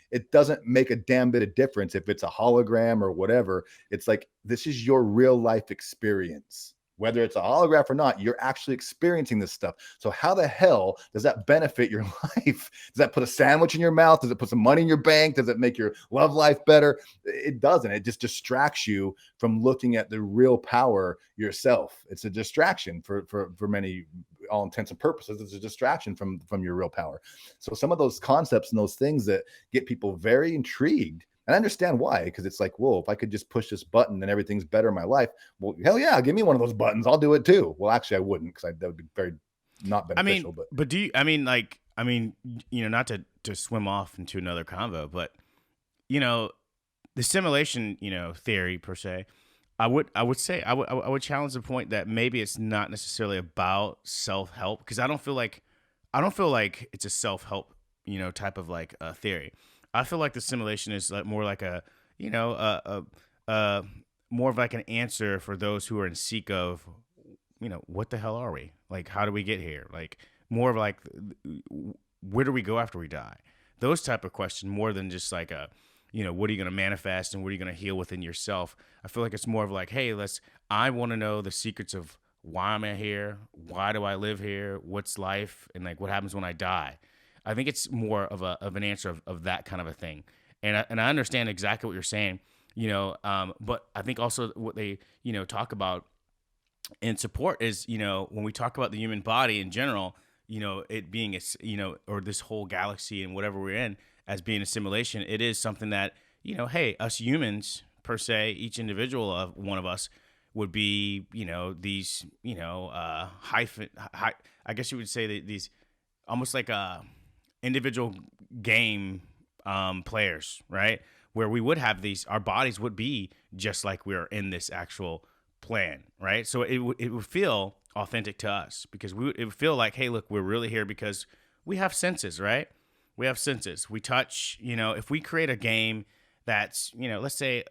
It doesn't make a damn bit of difference if it's a hologram or whatever. It's like this is your real life experience. Whether it's a holograph or not, you're actually experiencing this stuff. So how the hell does that benefit your life? Does that put a sandwich in your mouth? Does it put some money in your bank? Does it make your love life better? It doesn't. It just distracts you from looking at the real power yourself. It's a distraction for many, all intents and purposes. It's a distraction from your real power. So some of those concepts and those things that get people very intrigued. And I understand why, because it's like, whoa, if I could just push this button and everything's better in my life, well, hell yeah, give me one of those buttons. I'll do it too. Well, actually, I wouldn't, because that would be very not beneficial. But do you? Not to swim off into another convo, but the simulation, theory per se. I would challenge the point that maybe it's not necessarily about self-help, because I don't feel like it's a self-help, type of like theory. I feel like the simulation is like more like a more of like an answer for those who are in seek of, what the hell are we? Like, how do we get here? Like more of like, where do we go after we die? Those type of questions, more than just like what are you going to manifest and what are you going to heal within yourself? I feel like it's more of like, hey, I want to know the secrets of why am I here? Why do I live here? What's life? And like, what happens when I die? I think it's more of an answer of that kind of a thing. And I understand exactly what you're saying, but I think also what they, talk about and support is, when we talk about the human body in general, it being or this whole galaxy and whatever we're in as being a simulation, it is something that, hey, us humans per se, each individual of one of us would be, these, I guess you would say that these almost like individual game players, right? Where we would have our bodies would be just like we're in this actual plan, right? So it would feel authentic to us, because it would feel like, hey, look, we're really here because we have senses, right? We have senses. We touch, if we create a game that's, let's say,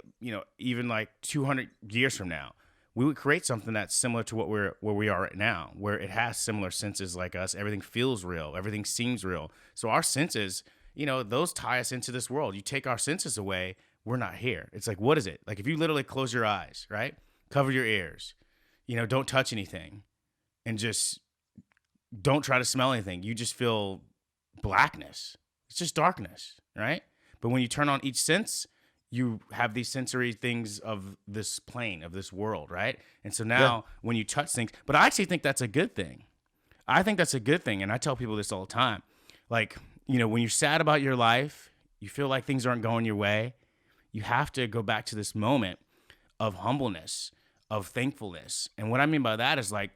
even like 200 years from now, we would create something that's similar to where we are right now, where it has similar senses like us. Everything feels real. Everything seems real. So our senses, those tie us into this world. You take our senses away, we're not here. It's like, what is it? Like if you literally close your eyes, right? Cover your ears, don't touch anything, and just don't try to smell anything. You just feel blackness. It's just darkness, right? But when you turn on each sense, you have these sensory things of this plane, of this world, right? And so now when you touch things, but I actually think that's a good thing. I think that's a good thing. And I tell people this all the time. Like, when you're sad about your life, you feel like things aren't going your way, you have to go back to this moment of humbleness, of thankfulness. And what I mean by that is like,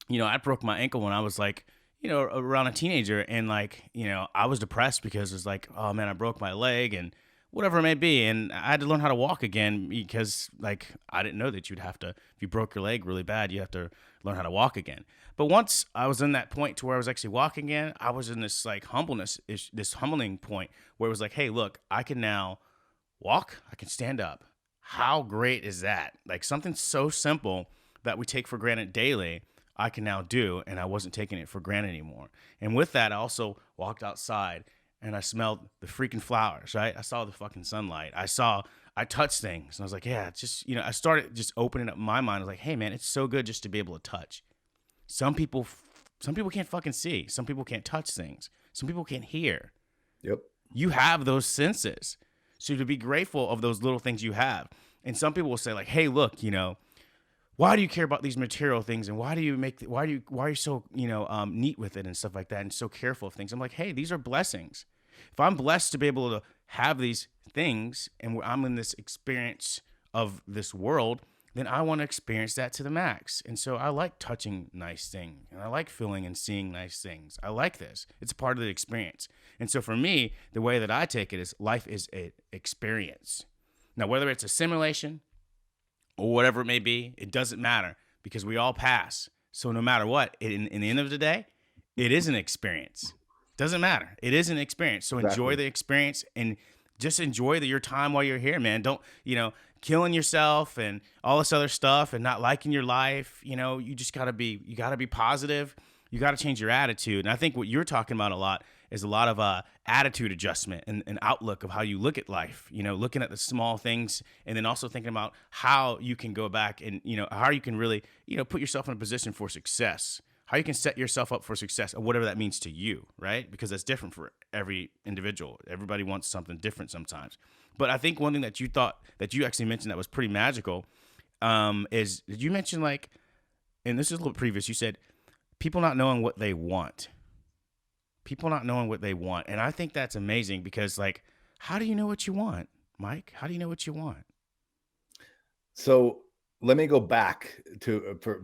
I broke my ankle when I was like, around a teenager. And like, I was depressed because it was like, oh man, I broke my leg and whatever it may be. And I had to learn how to walk again, because like, I didn't know that you'd have to, if you broke your leg really bad, you have to learn how to walk again. But once I was in that point to where I was actually walking again, I was in this like this humbling point where it was like, hey, look, I can now walk, I can stand up. How great is that? Like something so simple that we take for granted daily. I can now do, and I wasn't taking it for granted anymore. And with that, I also walked outside and I smelled the freaking flowers, right? I saw the fucking sunlight. I touched things and I was like, yeah, it's just, I started just opening up my mind. I was like, hey man, it's so good just to be able to touch. Some people can't fucking see. Some people can't touch things. Some people can't hear. Yep. You have those senses. So to be grateful of those little things you have. And some people will say like, hey, look, why do you care about these material things, and why are you so neat with it and stuff like that, and so careful of things? I'm like, hey, these are blessings. If I'm blessed to be able to have these things, and I'm in this experience of this world, then I want to experience that to the max. And so I like touching nice things, and I like feeling and seeing nice things. I like this. It's a part of the experience. And so for me, the way that I take it is life is an experience. Now, whether it's a simulation or whatever it may be, it doesn't matter, because we all pass. So no matter what, in the end of the day, it is an experience. Doesn't matter. It is an experience. So enjoy the experience, and just enjoy your time while you're here, man. Don't, killing yourself and all this other stuff and not liking your life. You just gotta be positive. You gotta change your attitude. And I think what you're talking about a lot is a lot of attitude adjustment and outlook of how you look at life, looking at the small things, and then also thinking about how you can go back and, how you can really, put yourself in a position for success, how you can set yourself up for success, or whatever that means to you, right? Because that's different for every individual. Everybody wants something different sometimes. But I think one thing that you actually mentioned that was pretty magical is, did you mention and this is a little previous, you said people not knowing what they want. People not knowing what they want. And I think that's amazing, because how do you know what you want, Mike? How do you know what you want? So let me go back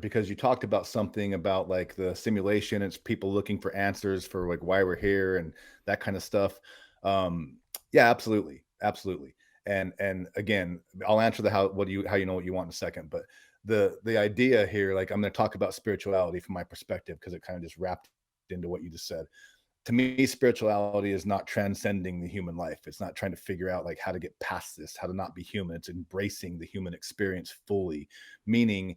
because you talked about something about the simulation. It's people looking for answers for why we're here and that kind of stuff. Yeah, absolutely. Absolutely. And again, I'll answer how you know what you want in a second, but the idea here, I'm going to talk about spirituality from my perspective, because it kind of just wrapped into what you just said. To me, spirituality is not transcending the human life. It's not trying to figure out how to get past this, how to not be human. It's embracing the human experience fully, meaning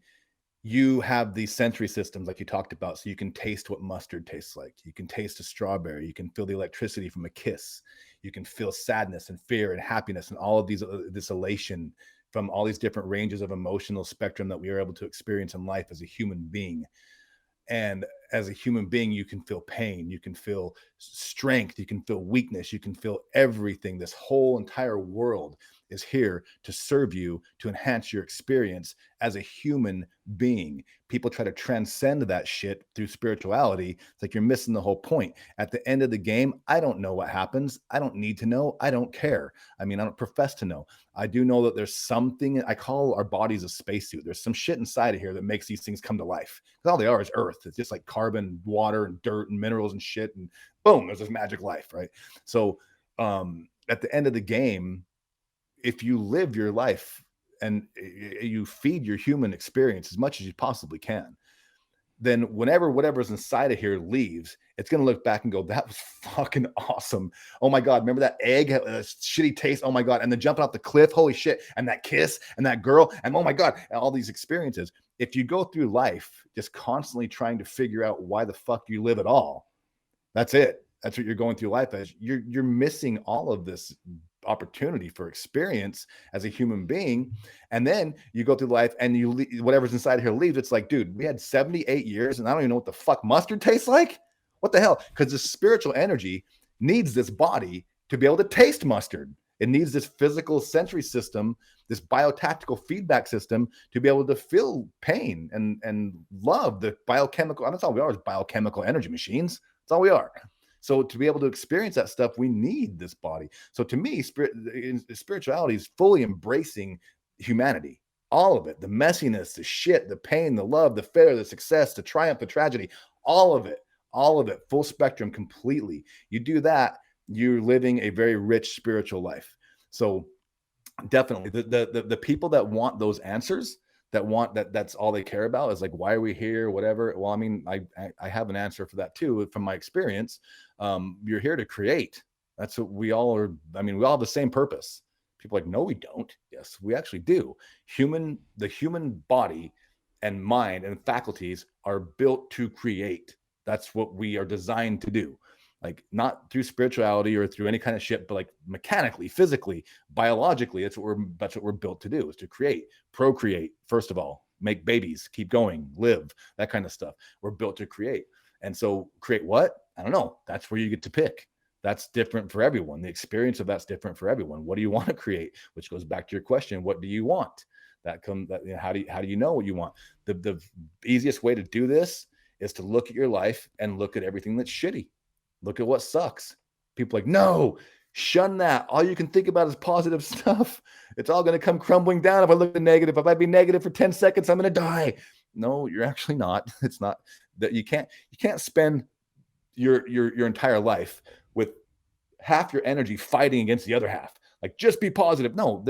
you have these sensory systems like you talked about. So you can taste what mustard tastes like. You can taste a strawberry. You can feel the electricity from a kiss. You can feel sadness and fear and happiness and all of this elation from all these different ranges of emotional spectrum that we are able to experience in life as a human being. And as a human being, you can feel pain, you can feel strength, you can feel weakness, you can feel everything. This whole entire world is here to serve you, to enhance your experience as a human being. People try to transcend that shit through spirituality. It's you're missing the whole point. At the end of the game, I don't know what happens. I don't need to know. I don't care. I don't profess to know. I do know that there's something. I call our bodies a spacesuit. There's some shit inside of here that makes these things come to life. Because all they are is earth. It's just like carbon, water, and dirt, and minerals and shit. And boom, there's this magic life, right? So at the end of the game, if you live your life and you feed your human experience as much as you possibly can, then whatever's inside of here leaves, it's going to look back and go, that was fucking awesome. Oh my God. Remember that egg, shitty taste. Oh my God. And then jumping off the cliff. Holy shit. And that kiss and that girl. And oh my God. And all these experiences. If you go through life just constantly trying to figure out why the fuck you live at all, that's it. That's what you're going through life as. You're missing all of this opportunity for experience as a human being. And then you go through life and whatever's inside here leaves. It's dude, we had 78 years and I don't even know what the fuck mustard tastes like. What the hell? Because the spiritual energy needs this body to be able to taste mustard. It needs this physical sensory system, this biotactical feedback system to be able to feel pain and love the biochemical. That's all we are, is biochemical energy machines. That's all we are. So to be able to experience that stuff, we need this body. So to me, spirituality is fully embracing humanity, all of it, the messiness, the shit, the pain, the love, the failure, the success, the triumph, the tragedy, all of it, full spectrum, completely. You do that, you're living a very rich spiritual life. So definitely the people that want those answers, that's all they care about is why are we here, whatever. Well, I have an answer for that too from my experience. You're here to create. That's what we all are. We all have the same purpose. People are no, we don't. Yes, we actually do. The human body and mind and faculties are built to create. That's what we are designed to do. Like not through spirituality or through any kind of shit, but like mechanically, physically, biologically, that's what we're built to do, is to create, procreate, first of all, make babies, keep going, live, that kind of stuff. We're built to create. And so create what? I don't know. That's where you get to pick. That's different for everyone. The experience of that's different for everyone. What do you want to create? Which goes back to your question, what do you want? How do you know what you want? The easiest way to do this is to look at your life and look at everything that's shitty. Look at what sucks. People are like, no, shun that. All you can think about is positive stuff. It's all going to come crumbling down if I look at negative. If I be negative for 10 seconds, I'm going to die. No, you're actually not. It's not that you can't spend your entire life with half your energy fighting against the other half. Like, just be positive. No,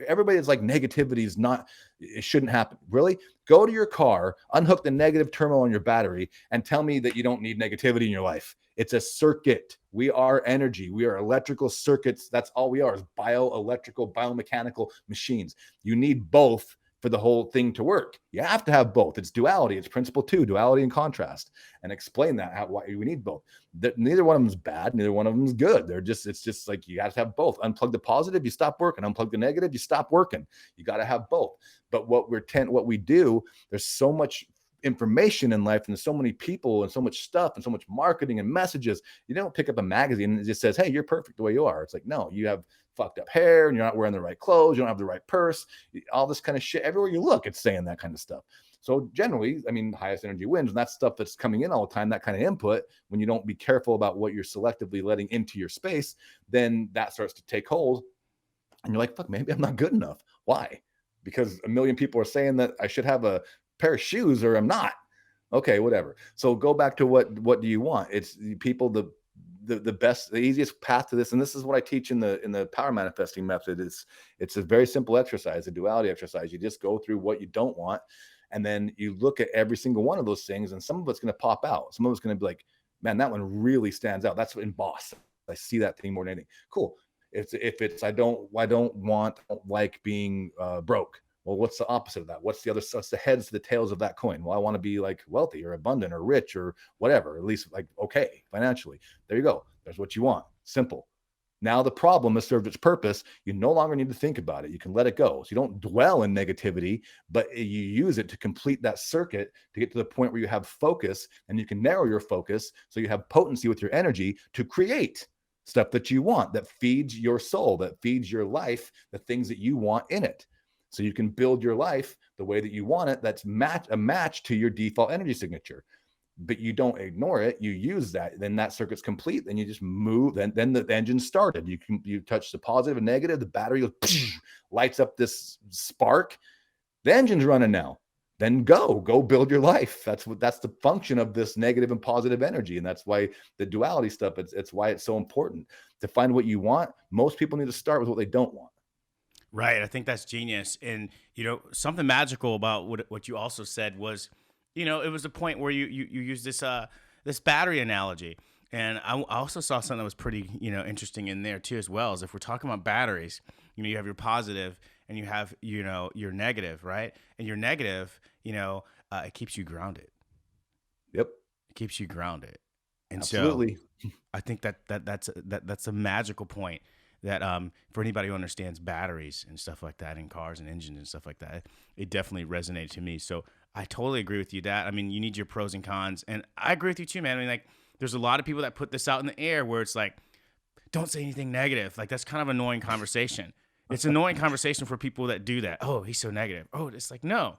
everybody is like, negativity is not, it shouldn't happen. Really? Go to your car, unhook the negative terminal on your battery, and tell me that you don't need negativity in your life. It's a circuit. We are energy. We are electrical circuits. That's all we are, is bioelectrical, biomechanical machines. You need both for the whole thing to work. You have to have both. It's duality. It's principle 2, duality and contrast. And explain that, why we need both. Neither one of them is bad. Neither one of them is good. It's just like, you got to have both. Unplug the positive, you stop working. Unplug the negative, you stop working. You got to have both. But what we do, there's so much information in life, and there's so many people and so much stuff and so much marketing and messages. You don't pick up a magazine and it just says, hey, you're perfect the way you are. It's like, no, you have fucked up hair and you're not wearing the right clothes, you don't have the right purse, all this kind of shit. Everywhere you look, it's saying that kind of stuff. So generally, I mean, highest energy wins, and that's stuff that's coming in all the time, that kind of input. When you don't be careful about what you're selectively letting into your space, then that starts to take hold, and you're like, fuck, maybe I'm not good enough. Why? Because a million people are saying that I should have a pair of shoes, or I'm not. Okay, whatever. So go back to what do you want? It's people, the best, the easiest path to this, and this is what I teach in the power manifesting method. It's a very simple exercise, a duality exercise. You just go through what you don't want, and then you look at every single one of those things, and some of it's going to pop out. Some of it's going to be like, man, that one really stands out. That's in boss. I see that thing more than anything. Cool. If it's I don't like being broke. Well, what's the opposite of that? What's the heads to the tails of that coin? Well, I want to be like wealthy or abundant or rich or whatever, at least like okay financially. There you go. There's what you want. Simple. Now the problem has served its purpose. You no longer need to think about it. You can let it go. So you don't dwell in negativity, but you use it to complete that circuit to get to the point where you have focus, and you can narrow your focus so you have potency with your energy to create stuff that you want, that feeds your soul, that feeds your life, the things that you want in it. So you can build your life the way that you want it. That's a match to your default energy signature. But you don't ignore it. You use that. Then that circuit's complete. Then you just move. Then the engine started. You touch the positive and negative. The battery goes, lights up this spark. The engine's running now. Then go build your life. That's the function of this negative and positive energy. And that's why the duality stuff, it's why it's so important to find what you want. Most people need to start with what they don't want. Right. I think that's genius. And, something magical about what you also said was, it was a point where you used this battery analogy. And I also saw something that was pretty, interesting in there too, as well. As if we're talking about batteries, you have your positive and you have, your negative, right? And your negative, it keeps you grounded. Yep. It keeps you grounded. And absolutely. So I think that's a magical point. That for anybody who understands batteries and stuff like that in cars and engines and stuff like that, it definitely resonated to me. So I totally agree with you, Dad. I mean, you need your pros and cons. And I agree with you too, man. I mean, like, there's a lot of people that put this out in the air where it's like, don't say anything negative. Like, that's kind of annoying conversation. It's annoying conversation for people that do that. Oh, he's so negative. Oh, it's like, no.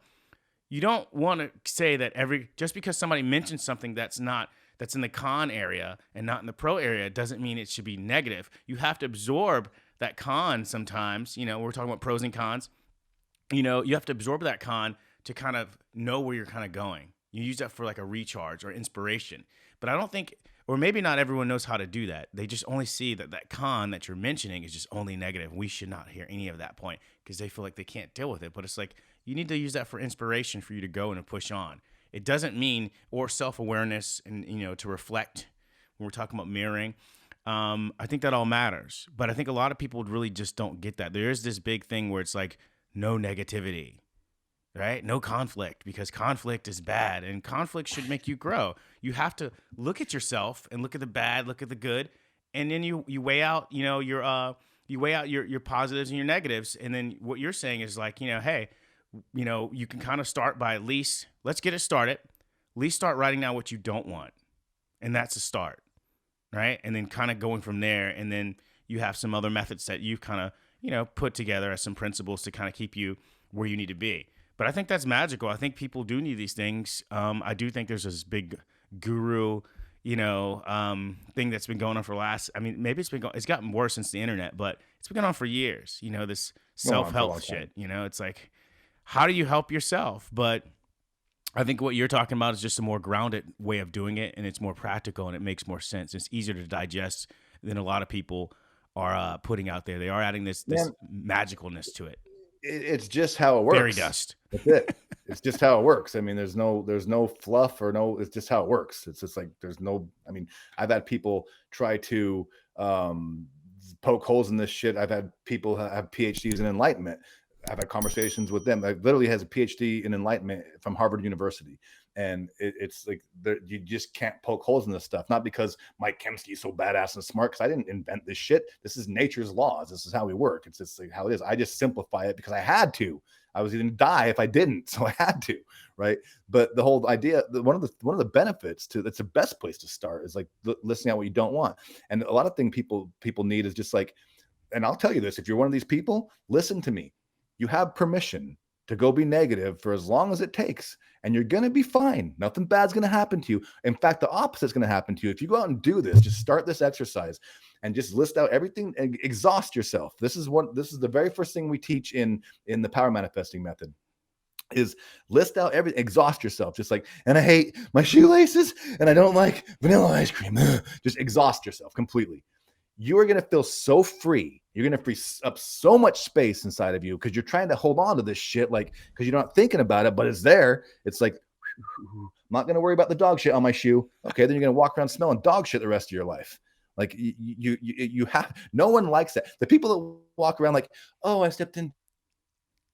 You don't want to say that just because somebody mentions something that's in the con area and not in the pro area doesn't mean it should be negative. You have to absorb that con sometimes. We're talking about pros and cons. You have to absorb that con to kind of know where you're kind of going. You use that for like a recharge or inspiration. But I don't think, or maybe not everyone knows how to do that. They just only see that con that you're mentioning is just only negative. We should not hear any of that point because they feel like they can't deal with it. But it's like, you need to use that for inspiration for you to go and to push on. It doesn't mean, or self-awareness and, to reflect when we're talking about mirroring. I think that all matters. But I think a lot of people really just don't get that. There is this big thing where it's like, no negativity. right? No conflict, because conflict is bad, and conflict should make you grow. You have to look at yourself and look at the bad, look at the good, and then you weigh out, you weigh out your positives and your negatives, and then what you're saying is like, hey, you can kind of start by at least, let's get it started. At least start writing down what you don't want, and that's a start, right? And then kind of going from there, and then you have some other methods that you've kind of put together as some principles to kind of keep you where you need to be. But I think that's magical. I think people do need these things. I do think there's this big guru, thing that's been going on for the last. I mean, maybe it's gotten worse since the internet, but it's been going on for years. This self-help shit. It's like, how do you help yourself? But I think what you're talking about is just a more grounded way of doing it, and it's more practical, and it makes more sense. It's easier to digest than a lot of people are putting out there. They are adding this magicalness to it. It's just how it works. Fairy dust. That's it. It's just how it works. I mean, there's no fluff or no. It's just how it works. It's just like there's no. I mean, I've had people try to poke holes in this shit. I've had people have PhDs in enlightenment. I've had conversations with them. I literally has a PhD in enlightenment from Harvard University. And it's like you just can't poke holes in this stuff. Not because Mike Kemski is so badass and smart, because I didn't invent this shit. This is nature's laws. This is how we work. It's just like how it is. I just simplify it because I had to. I was going to die if I didn't, so I had to, right? But the whole idea, one of the benefits to that's the best place to start is like listening out what you don't want. And a lot of things people need is just like, and I'll tell you this: if you're one of these people, listen to me. You have permission to go be negative for as long as it takes, and you're going to be fine. Nothing bad's going to happen to you. In fact, the opposite is going to happen to you. If you go out and do this, just start this exercise and just list out everything and exhaust yourself. This is the very first thing we teach in the power manifesting method is list out everything, exhaust yourself. Just like, and I hate my shoelaces and I don't like vanilla ice cream. Just exhaust yourself completely. You are going to feel so free. You're going to free up so much space inside of you because you're trying to hold on to this shit, like, because you're not thinking about it, but it's there. It's like, I'm not going to worry about the dog shit on my shoe. Okay, then you're going to walk around smelling dog shit the rest of your life. Like you have, no one likes that. The people that walk around like, oh, I stepped in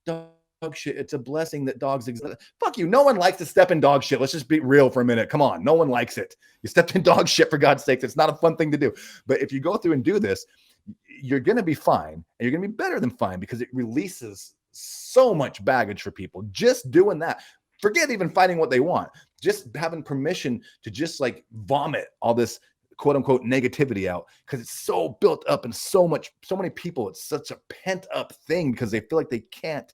dog shit. It's a blessing that dogs exist. Fuck you. No one likes to step in dog shit. Let's just be real for a minute. Come on. No one likes it. You stepped in dog shit, for God's sake. It's not a fun thing to do. But if you go through and do this, you're going to be fine, and you're going to be better than fine because it releases so much baggage for people. Just doing that. Forget even finding what they want. Just having permission to just like vomit all this quote unquote negativity out because it's so built up and so many people. It's such a pent up thing because they feel like they can't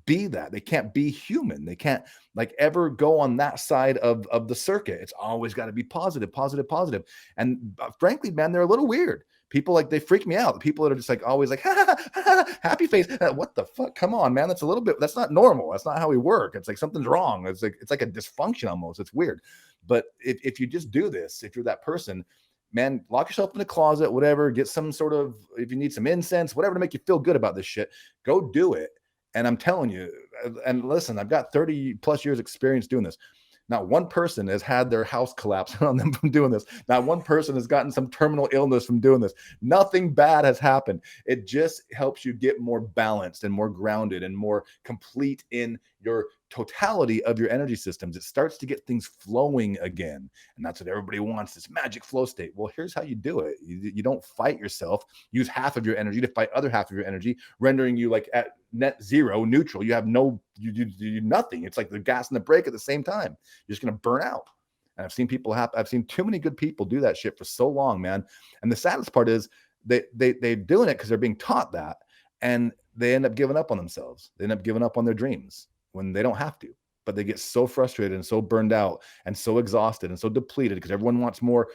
be that. They can't be human. They can't like ever go on that side of the circuit. It's always got to be positive. And frankly, man, they're a little weird. People like, they freak me out. The people that are just like always like, ha, ha, ha, ha, happy face. What the fuck? Come on, man. That's not normal. That's not how we work. It's like something's wrong. It's like a dysfunction almost. It's weird. But if you just do this, if you're that person, man, lock yourself in a closet, whatever, get some sort of, if you need some incense, whatever to make you feel good about this shit, go do it. And I'm telling you, and listen, I've got 30 plus years experience doing this. Not one person has had their house collapse on them from doing this. Not one person has gotten some terminal illness from doing this. Nothing bad has happened. It just helps you get more balanced and more grounded and more complete in your totality of your energy systems. It starts to get things flowing again. And that's what everybody wants, this magic flow state. Well, here's how you do it. You don't fight yourself. Use half of your energy to fight other half of your energy, rendering you like at net zero, neutral. You have you do nothing. It's like the gas and the brake at the same time. You're just going to burn out. And I've seen too many good people do that shit for so long, man. And the saddest part is they're doing it because they're being taught that. And they end up giving up on themselves. They end up giving up on their dreams when they don't have to, but they get so frustrated and so burned out and so exhausted and so depleted because everyone wants more.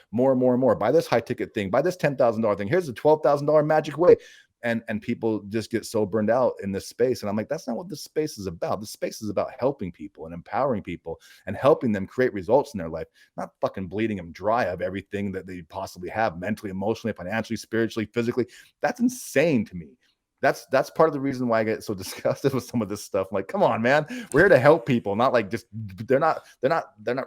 Buy this high ticket thing, buy this $10,000 thing. Here's a $12,000 magic way. And people just get so burned out in this space. And I'm like, that's not what this space is about. This space is about helping people and empowering people and helping them create results in their life, not fucking bleeding them dry of everything that they possibly have mentally, emotionally, financially, spiritually, physically. That's insane to me. that's part of the reason why I get so disgusted with some of this stuff. I'm like, come on, man, we're here to help people, not like just they're not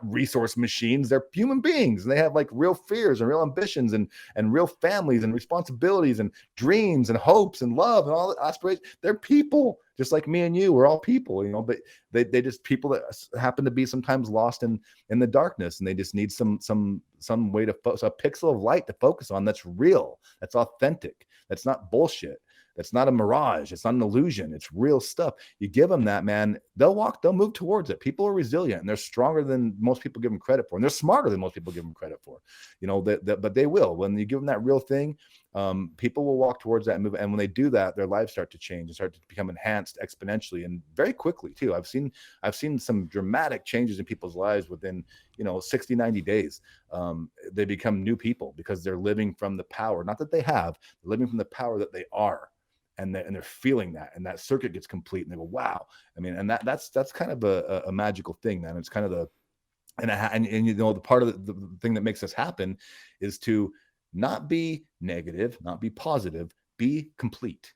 resource machines. They're human beings, and they have like real fears and real ambitions and real families and responsibilities and dreams and hopes and love and all the aspirations. They're people just like me and you. We're all people, but they just people that happen to be sometimes lost in the darkness, and they just need some way to focus, a pixel of light to focus on that's real, that's authentic, that's not bullshit. That's not a mirage. It's not an illusion. It's real stuff. You give them that, man, they'll move towards it. People are resilient, and they're stronger than most people give them credit for. And they're smarter than most people give them credit for, but they will. When you give them that real thing, people will walk towards that and move. And when they do that, their lives start to change and start to become enhanced exponentially and very quickly too. I've seen some dramatic changes in people's lives within, 60, 90 days. They become new people because they're living from the power, not that they have, they're living from the power that they are. And they're feeling that, and that circuit gets complete, and they go, wow. I mean, and that's kind of a magical thing, man. It's kind of the part of the thing that makes this happen is to not be negative, not be positive, be complete.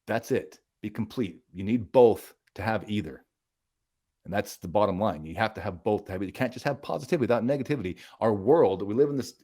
That's it. Be complete. You need both to have either. And that's the bottom line. You have to have both. You can't just have positivity without negativity. Our world, we live in this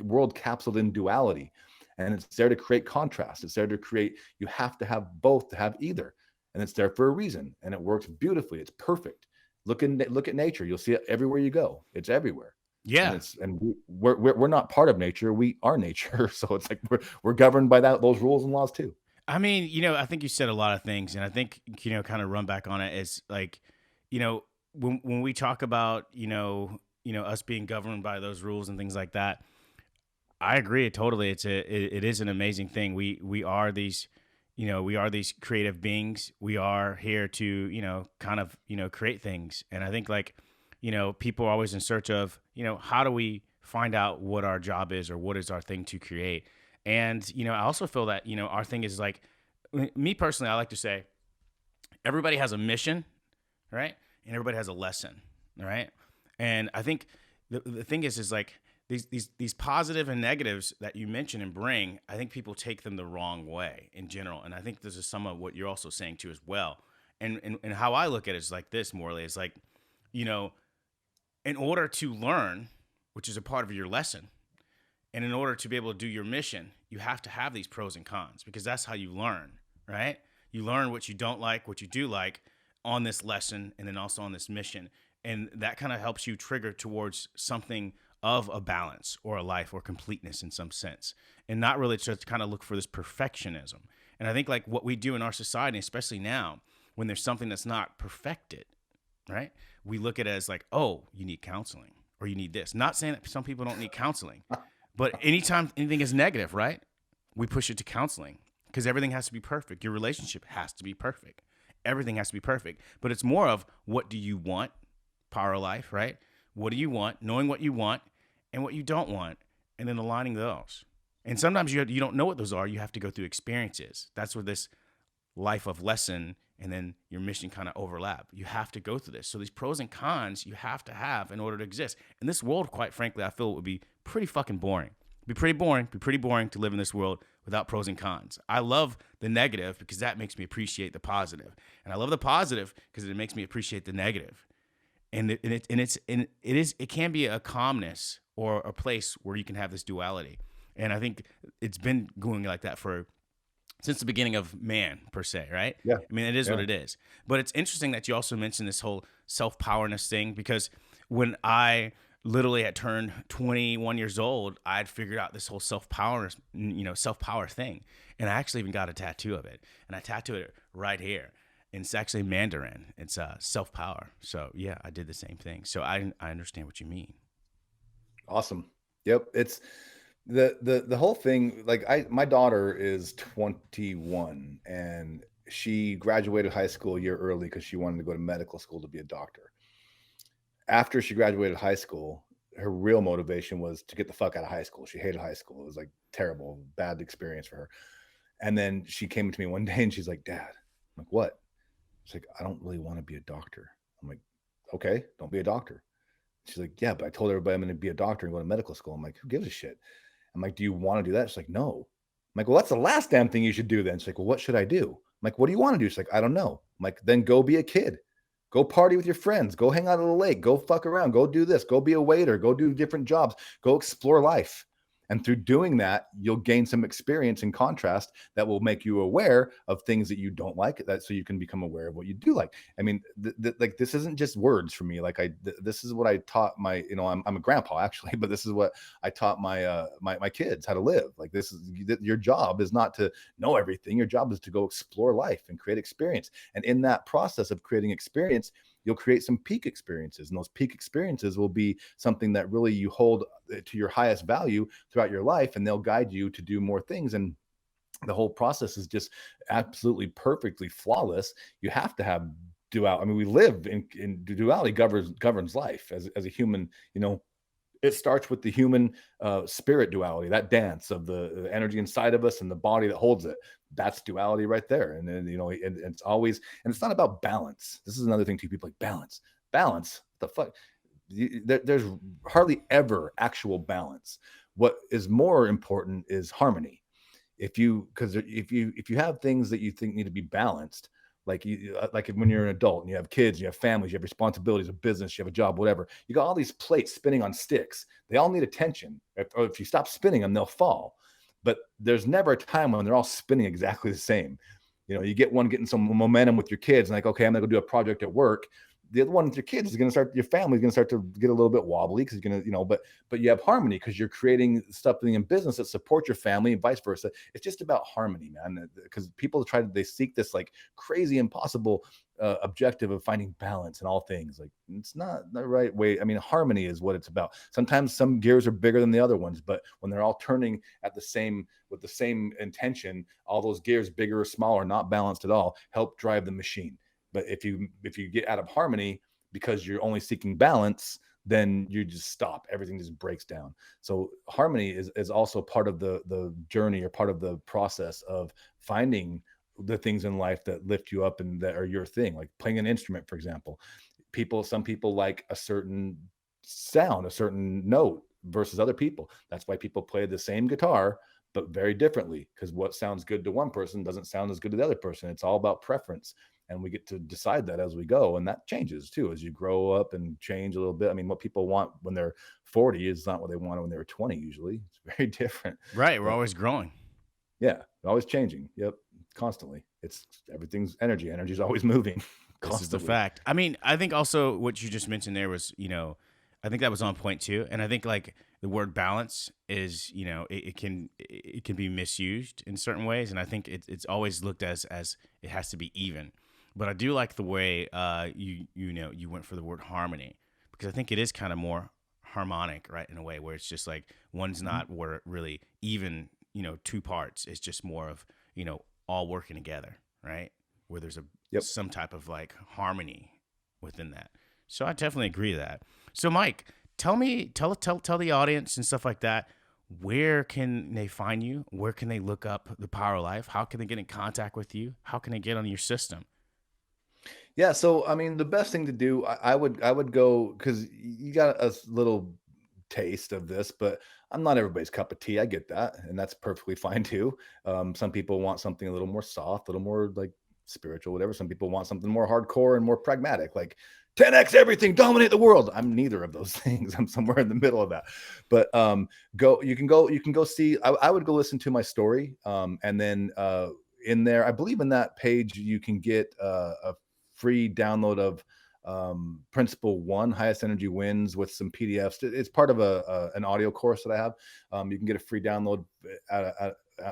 world capsuled in duality. And it's there to create contrast. It's there to create, you have to have both to have either. And it's there for a reason. And it works beautifully. It's perfect. Look at nature. You'll see it everywhere you go. It's everywhere. Yeah. And we're not part of nature. We are nature. So it's like we're governed by those rules and laws too. I mean, I think you said a lot of things, and I think, kind of run back on it is like, when we talk about, us being governed by those rules and things like that, I agree totally. It is an amazing thing. We are these, we are these creative beings. We are here to, kind of, create things. And I think like, people are always in search of, how do we find out what our job is or what is our thing to create? And, I also feel that, our thing is like, me personally, I like to say everybody has a mission, right? And everybody has a lesson, right? And I think the thing is like, these positive and negatives that you mention and bring, I think people take them the wrong way in general. And I think this is some of what you're also saying too as well. And how I look at it is like this, morally, it's like, in order to learn, which is a part of your lesson, and in order to be able to do your mission, you have to have these pros and cons, because that's how you learn, right? You learn what you don't like, what you do like on this lesson, and then also on this mission. And that kind of helps you trigger towards something of a balance or a life or completeness in some sense, and not really to kind of look for this perfectionism. And I think like what we do in our society, especially now, when there's something that's not perfected, right? We look at it as like, oh, you need counseling or you need this. Not saying that some people don't need counseling, but anytime anything is negative, right? We push it to counseling because everything has to be perfect. Your relationship has to be perfect. Everything has to be perfect, but it's more of what do you want? Power life, right? What do you want? Knowing what you want and what you don't want, and then aligning those. And sometimes you don't know what those are. You have to go through experiences. That's where this life of lesson and then your mission kind of overlap. You have to go through this. So these pros and cons you have to have in order to exist. And this world, quite frankly, I feel it would be pretty fucking boring. It'd be pretty boring to live in this world without pros and cons. I love the negative because that makes me appreciate the positive. And I love the positive because it makes me appreciate the negative. And it can be a calmness or a place where you can have this duality. And I think it's been going like that since the beginning of man, per se, right? Yeah. I mean, it is what it is. But it's interesting that you also mentioned this whole self-powerness thing, because when I literally had turned 21 years old, I had figured out this whole self-power thing. And I actually even got a tattoo of it. And I tattooed it right here. And it's actually Mandarin. It's self-power. So yeah, I did the same thing. So I understand what you mean. Awesome. Yep. It's the whole thing. Like my daughter is 21 and she graduated high school a year early because she wanted to go to medical school to be a doctor. After she graduated high school, her real motivation was to get the fuck out of high school. She hated high school. It was like terrible, bad experience for her. And then she came to me one day and she's like, Dad, I'm like, what? She's like, I don't really want to be a doctor. I'm like, okay, don't be a doctor. She's like, yeah, but I told everybody I'm going to be a doctor and go to medical school. I'm like, who gives a shit? I'm like, do you want to do that? She's like, no. like, well, that's the last damn thing you should do then. She's like, well, what should I do? I'm like, what do you want to do? She's like, I don't know. I'm like, then go be a kid. Go party with your friends. Go hang out at the lake. Go fuck around. Go do this. Go be a waiter. Go do different jobs. Go explore life. And through doing that, you'll gain some experience in contrast that will make you aware of things that you don't like, that so you can become aware of what you do like. I mean, like this isn't just words for me. Like this is what I taught my, I'm a grandpa actually, but this is what I taught my kids how to live. Like this is your job is not to know everything. Your job is to go explore life and create experience. And in that process of creating experience, you'll create some peak experiences, and those peak experiences will be something that really you hold to your highest value throughout your life, and they'll guide you to do more things. And the whole process is just absolutely perfectly flawless. You have to have duality. I mean, we live in duality governs life as a human. It starts with the human spirit duality, that dance of the energy inside of us and the body that holds it. That's duality right there. And then, and it's always, and it's not about balance. This is another thing too. People like balance. What the fuck? There's hardly ever actual balance. What is more important is harmony. Because if you have things that you think need to be balanced, like when you're an adult and you have kids, you have families, you have responsibilities, a business, you have a job, whatever. You got all these plates spinning on sticks. They all need attention. If you stop spinning them, they'll fall. But there's never a time when they're all spinning exactly the same. You get one getting some momentum with your kids, and like, okay, I'm gonna go do a project at work. The other one with your kids is going to start, your family is going to start to get a little bit wobbly because you're going to, but you have harmony because you're creating stuff in business that support your family and vice versa. It's just about harmony, man. Because people they seek this like crazy, impossible objective of finding balance in all things. Like it's not the right way. I mean, harmony is what it's about. Sometimes some gears are bigger than the other ones, but when they're all turning with the same intention, all those gears, bigger or smaller, not balanced at all, help drive the machine. But if you get out of harmony because you're only seeking balance, then you just stop. Everything just breaks down. So harmony is also part of the journey, or part of the process of finding the things in life that lift you up and that are your thing. Like playing an instrument, for example. Some people like a certain sound, a certain note versus other people. That's why people play the same guitar but very differently, because what sounds good to one person doesn't sound as good to the other person. It's all about preference. And we get to decide that as we go. And that changes too, as you grow up and change a little bit. I mean, what people want when they're 40 is not what they want when they were 20. Usually it's very different. Right. We're always growing. Yeah. Always changing. Yep. Constantly. Everything's energy. Energy's always moving. This is the fact. I mean, I think also what you just mentioned there was, I think that was on point too. And I think like the word balance is, it can be misused in certain ways. And I think it's always looked as it has to be even. But I do like the way you went for the word harmony, because I think it is kind of more harmonic, right? In a way where it's just like one's not where really even, two parts. It's just more of, all working together, right? Where there's some type of like harmony within that. So I definitely agree with that. So Mike, tell the audience and stuff like that, where can they find you? Where can they look up the Power Life? How can they get in contact with you? How can they get on your system? Yeah. So, I mean, the best thing to do, I would go, because you got a little taste of this, but I'm not everybody's cup of tea. I get that. And that's perfectly fine too. Some people want something a little more soft, a little more like spiritual, whatever. Some people want something more hardcore and more pragmatic, like 10x everything, dominate the world. I'm neither of those things. I'm somewhere in the middle of that. But you can go see, I would go listen to my story. And then in there, I believe in that page, you can get a free download of Principle 1, Highest Energy Wins, with some PDFs. It's part of an audio course that I have. You can get a free download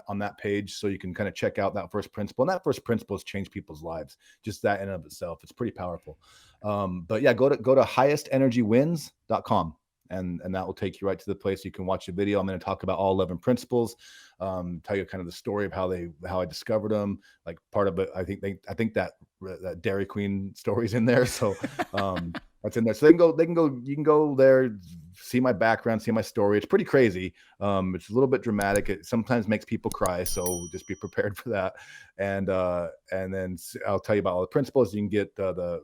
on that page, so you can kind of check out that first principle. And that first principle has changed people's lives. Just that in and of itself, it's pretty powerful. But yeah, go to highestenergywins.com. And that will take you right to the place you can watch the video. I'm going to talk about all 11 principles, tell you kind of the story of how I discovered them. Like part of it, I think that Dairy Queen story's in there. So that's in there. So you can go there, see my background, see my story. It's pretty crazy. It's a little bit dramatic. It sometimes makes people cry. So just be prepared for that. And then I'll tell you about all the principles. You can get the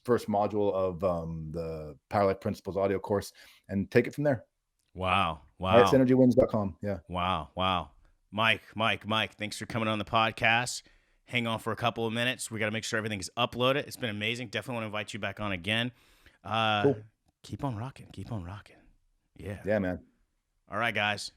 first module of the PowerLife Principles audio course and take it from there. Wow. HighestEnergyWins.com. Yeah. Wow. Mike, thanks for coming on the podcast. Hang on for a couple of minutes. We got to make sure everything is uploaded. It's been amazing. Definitely want to invite you back on again. Cool. Keep on rocking. Yeah. Yeah, man. All right, guys.